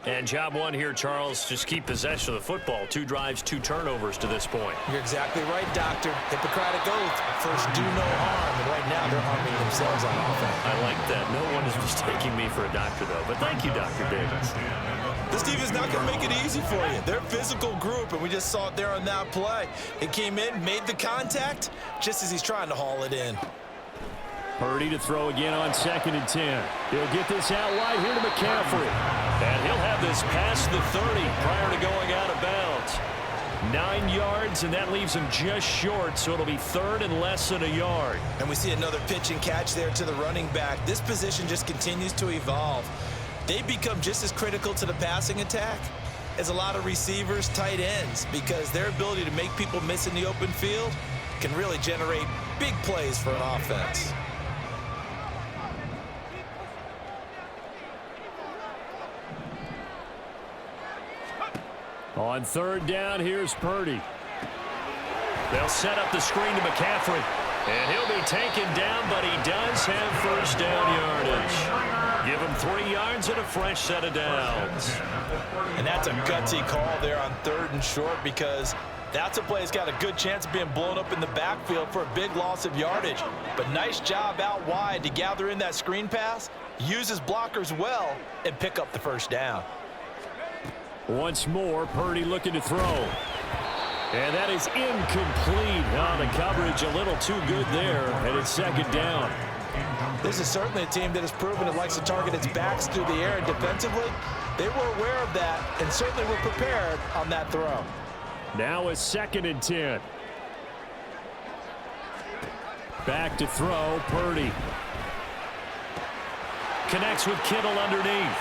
And job one here, Charles, just keep possession of the football. 2 drives, 2 turnovers to this point. You're exactly right, Doctor. Hippocratic oath. First, do no harm. And right now, they're harming themselves on offense. I like that. No one is mistaking me for a doctor, though. But thank you, Dr. Davis. This team is not going to make it easy for you. They're a physical group, and we just saw it there on that play. It came in, made the contact, just as he's trying to haul it in. Purdy to throw again on 2nd and 10. He'll get this out wide here to McCaffrey. And he'll have this past the 30 prior to going out of bounds. 9 yards, and that leaves him just short, so it'll be 3rd and less than a yard. And we see another pitch and catch there to the running back. This position just continues to evolve. They become just as critical to the passing attack as a lot of receivers, tight ends, because their ability to make people miss in the open field can really generate big plays for an offense. On 3rd down, here's Purdy. They'll set up the screen to McCaffrey. And he'll be taken down, but he does have 1st down yardage. Give him 3 yards and a fresh set of downs. And that's a gutsy call there on 3rd and short, because that's a play that's got a good chance of being blown up in the backfield for a big loss of yardage. But nice job out wide to gather in that screen pass, use his blockers well, and pick up the 1st down. Once more, Purdy looking to throw. And that is incomplete. Oh, the coverage a little too good there, and it's 2nd down. This is certainly a team that has proven it likes to target its backs through the air, and defensively, they were aware of that and certainly were prepared on that throw. Now it's 2nd and 10. Back to throw, Purdy. Connects with Kittle underneath.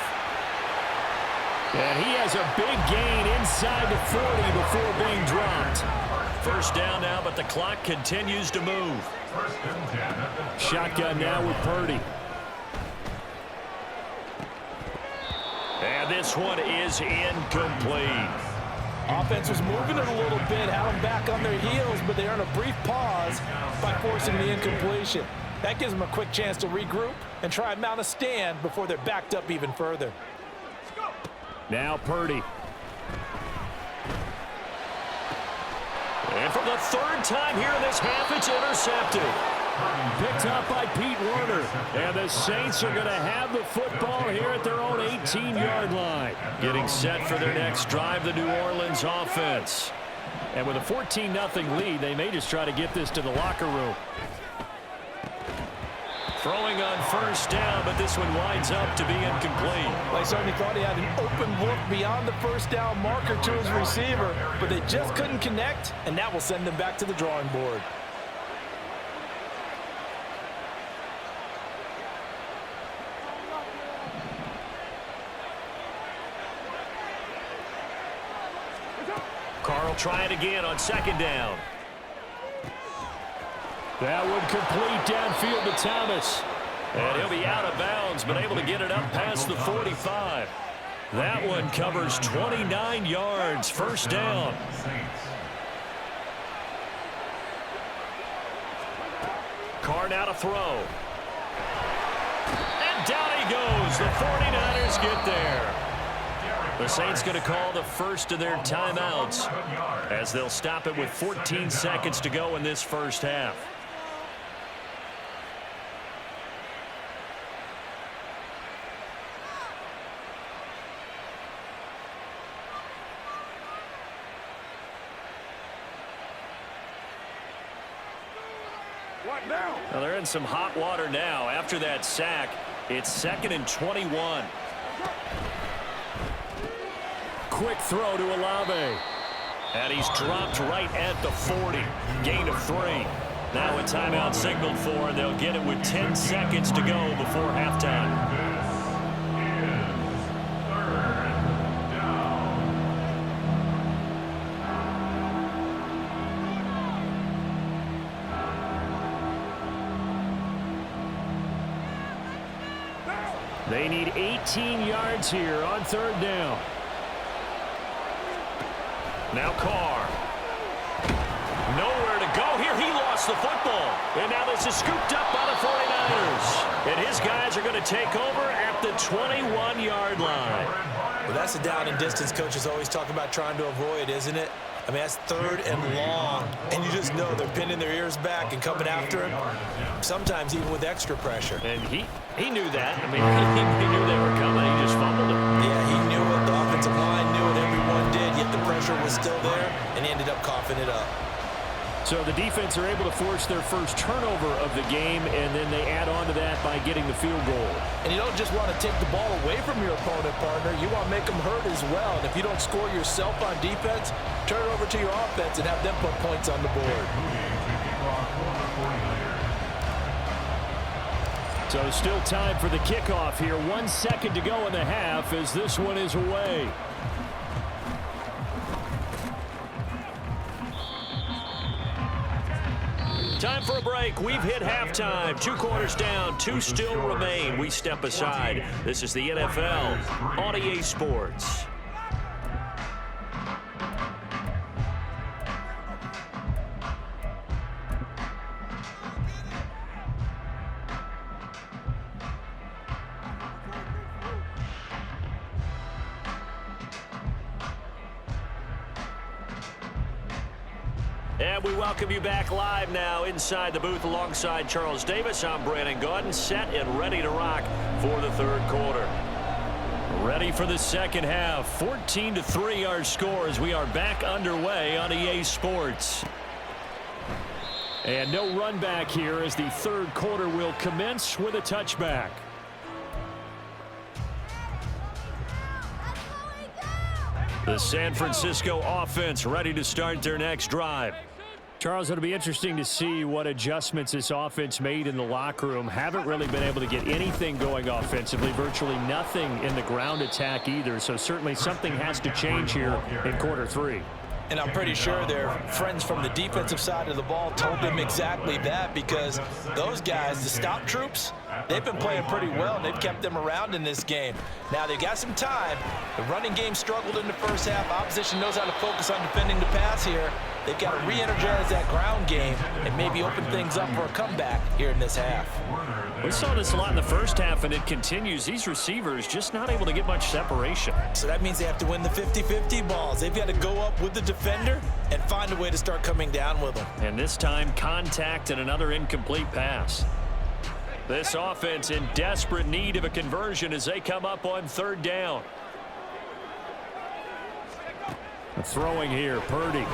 And he has a big gain inside the 40 before being dropped. 1st down now, but the clock continues to move. Shotgun now with Purdy. And this one is incomplete. Offense was moving it a little bit, had them back on their heels, but they earn a brief pause by forcing the incompletion. That gives them a quick chance to regroup and try and mount a stand before they're backed up even further. Now Purdy. And for the third time here in this half, it's intercepted. Picked up by Pete Werner. And the Saints are going to have the football here at their own 18-yard line. Getting set for their next drive, the New Orleans offense. And with a 14-0 lead, they may just try to get this to the locker room. Throwing on first down, but this one winds up to be incomplete. Well, he certainly thought he had an open look beyond the first down marker to his receiver, but they just couldn't connect, and that will send them back to the drawing board. Carl try it again on second down. That would complete downfield to Thomas. And he'll be out of bounds, but able to get it up past the 45. That one covers 29 yards, first down. Carr now to throw. And down he goes. The 49ers get there. The Saints going to call the first of their timeouts as they'll stop it with 14 seconds to go in this first half. What now? Well, they're in some hot water now. After that sack, it's 2nd and 21. Quick throw to Olave. And he's dropped right at the 40. Gain of 3. Now a timeout signaled for, and they'll get it with 10 seconds to go before halftime. They need 18 yards here on third down. Now Carr. Nowhere to go here. He lost the football. And now this is scooped up by the 49ers. And his guys are going to take over at the 21-yard line. Well, that's the down and distance coaches always talk about trying to avoid, isn't it? I mean, that's 3rd and long, and you just know they're pinning their ears back and coming after him, sometimes even with extra pressure. And he knew that. I mean, he knew they were coming. He just fumbled it. Yeah, he knew it. The offensive line knew it. Everyone did, yet the pressure was still there, and he ended up coughing it up. So the defense are able to force their first turnover of the game, and then they add on to that by getting the field goal. And you don't just want to take the ball away from your opponent, partner. You want to make them hurt as well. And if you don't score yourself on defense, turn it over to your offense and have them put points on the board. So still time for the kickoff here. 1 second to go in the half as this one is away. Time for a break. We've hit halftime. 2 quarters down. 2 still remain. We step aside. This is the NFL on EA Sports. And we welcome you back live now inside the booth alongside Charles Davis. I'm Brandon Gaudin, set and ready to rock for the third quarter. Ready for the second half. 14-3 our score as we are back underway on EA Sports. And no run back here as the third quarter will commence with a touchback. The San Francisco offense ready to start their next drive. Charles, it'll be interesting to see what adjustments this offense made in the locker room. Haven't really been able to get anything going offensively, virtually nothing in the ground attack either. So certainly something has to change here in quarter 3. And I'm pretty sure their friends from the defensive side of the ball told them exactly that, because those guys, the stop troops, they've been playing pretty well, and they've kept them around in this game. Now, they've got some time. The running game struggled in the first half. Opposition knows how to focus on defending the pass here. They've got to re-energize that ground game and maybe open things up for a comeback here in this half. We saw this a lot in the first half, and it continues. These receivers just not able to get much separation. So that means they have to win the 50-50 balls. They've got to go up with the defender and find a way to start coming down with them. And this time, contact and another incomplete pass. This offense in desperate need of a conversion as they come up on third down. Throwing here, Purdy.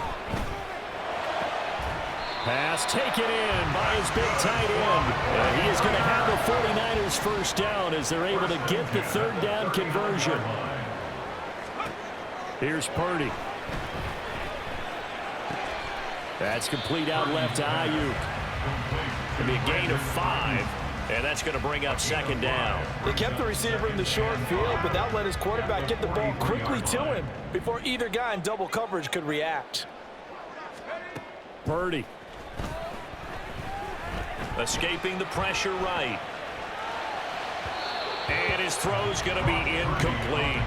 Pass taken in by his big tight end. And he is going to have the 49ers first down as they're able to get the third down conversion. Here's Purdy. That's complete out left to Ayuk. It'll be a gain of 5. And that's going to bring up second down. They kept the receiver in the short field, but that let his quarterback get the ball quickly to him before either guy in double coverage could react. Purdy. Escaping the pressure right. And his throw's going to be incomplete.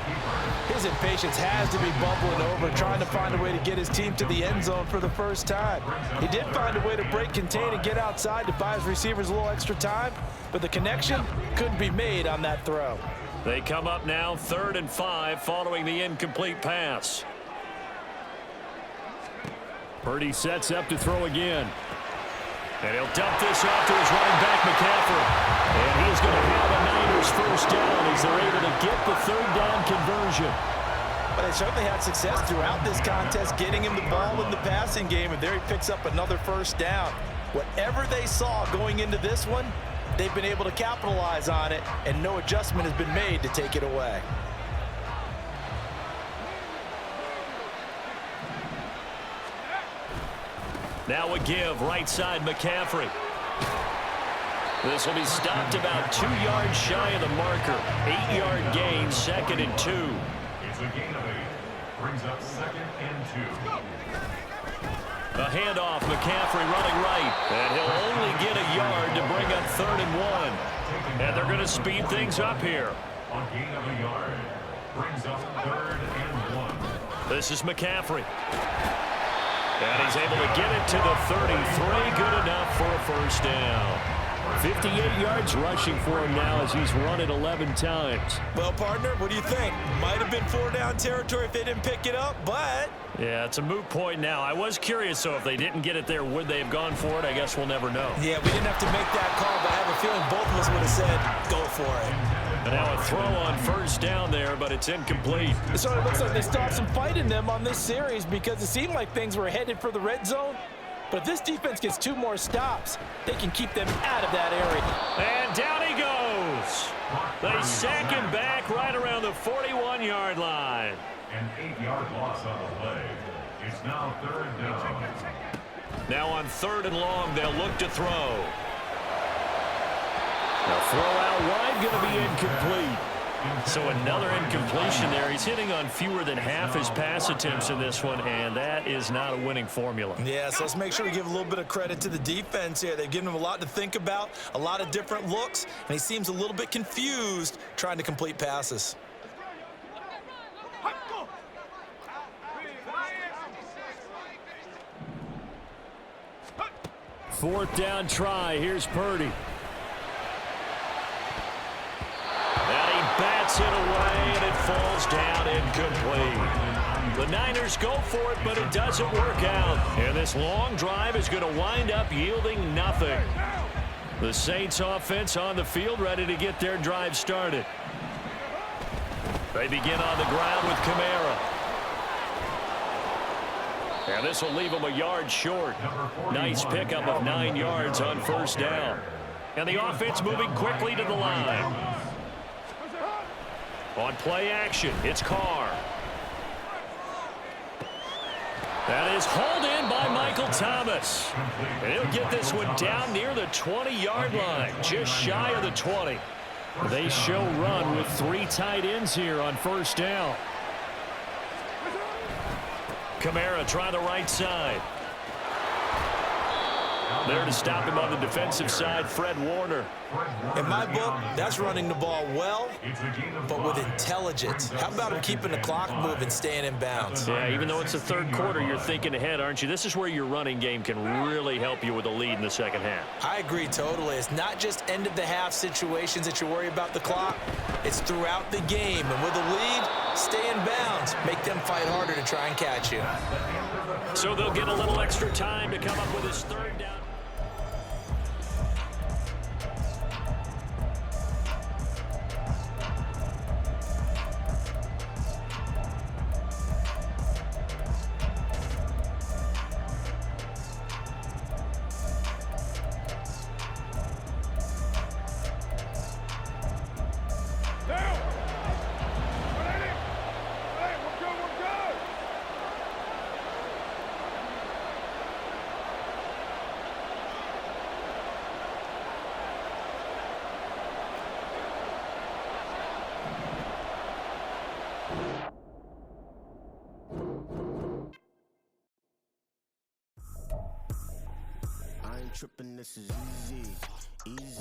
His impatience has to be bubbling over, trying to find a way to get his team to the end zone for the first time. He did find a way to break contain and get outside to buy his receivers a little extra time, but the connection couldn't be made on that throw. They come up now 3rd and 5 following the incomplete pass. Purdy sets up to throw again. And he'll dump this off to his running back, McCaffrey. And he is going to have a Niners first down as they're able to get the third down conversion. But they certainly had success throughout this contest, getting him the ball in the passing game, and there he picks up another first down. Whatever they saw going into this one, they've been able to capitalize on it, and no adjustment has been made to take it away. Now a give, right side, McCaffrey. This will be stopped about 2 yards shy of the marker. 8-yard gain, 2nd and 2. It's a gain of 8. Brings up 2nd and 2. A handoff, McCaffrey running right. And he'll only get a yard to bring up 3rd and 1. And they're going to speed things up here. On gain of a yard. Brings up 3rd and 1. This is McCaffrey. And he's able to get it to the 33. Good enough for a first down. 58 yards rushing for him now as he's run it 11 times. Well, partner, what do you think? Might have been 4-down territory if they didn't pick it up, but... Yeah, it's a moot point now. I was curious, so if they didn't get it there, would they have gone for it? I guess we'll never know. Yeah, we didn't have to make that call, but I have a feeling both of us would have said, go for it. And now a throw on first down there, but it's incomplete. It sort of looks like they stopped some fight in them on this series because it seemed like things were headed for the red zone. But if this defense gets 2 more stops, they can keep them out of that area. And down he goes. They sack him back right around the 41-yard line. An 8-yard loss on the play. It's now 3rd down. Now on 3rd and long, they'll look to throw. The throw out wide going to be incomplete. So another incompletion there. He's hitting on fewer than half his pass attempts in this one, and that is not a winning formula. Yeah, so let's make sure we give a little bit of credit to the defense here. They've given him a lot to think about, a lot of different looks, and he seems a little bit confused trying to complete passes. Fourth down try. Here's Purdy. Bats it away, and it falls down incomplete. The Niners go for it, but it doesn't work out. And this long drive is going to wind up yielding nothing. The Saints offense on the field ready to get their drive started. They begin on the ground with Kamara. And this will leave them a yard short. Nice pickup of 9 yards on first down. And the offense moving quickly to the line. On play action, it's Carr. That is hauled in by Michael Thomas. And he'll get this one down near the 20-yard line, just shy of the 20. They show run with 3 tight ends here on first down. Kamara try the right side. There to stop him on the defensive side, Fred Warner. In my book, that's running the ball well, but with intelligence. How about him keeping the clock moving, staying in bounds? Yeah, even though it's the third quarter, you're thinking ahead, aren't you? This is where your running game can really help you with a lead in the second half. I agree totally. It's not just end-of-the-half situations that you worry about the clock. It's throughout the game. And with a lead, stay in bounds. Make them fight harder to try and catch you. So they'll get a little extra time to come up with his third down. I ain't tripping, this is easy, easy.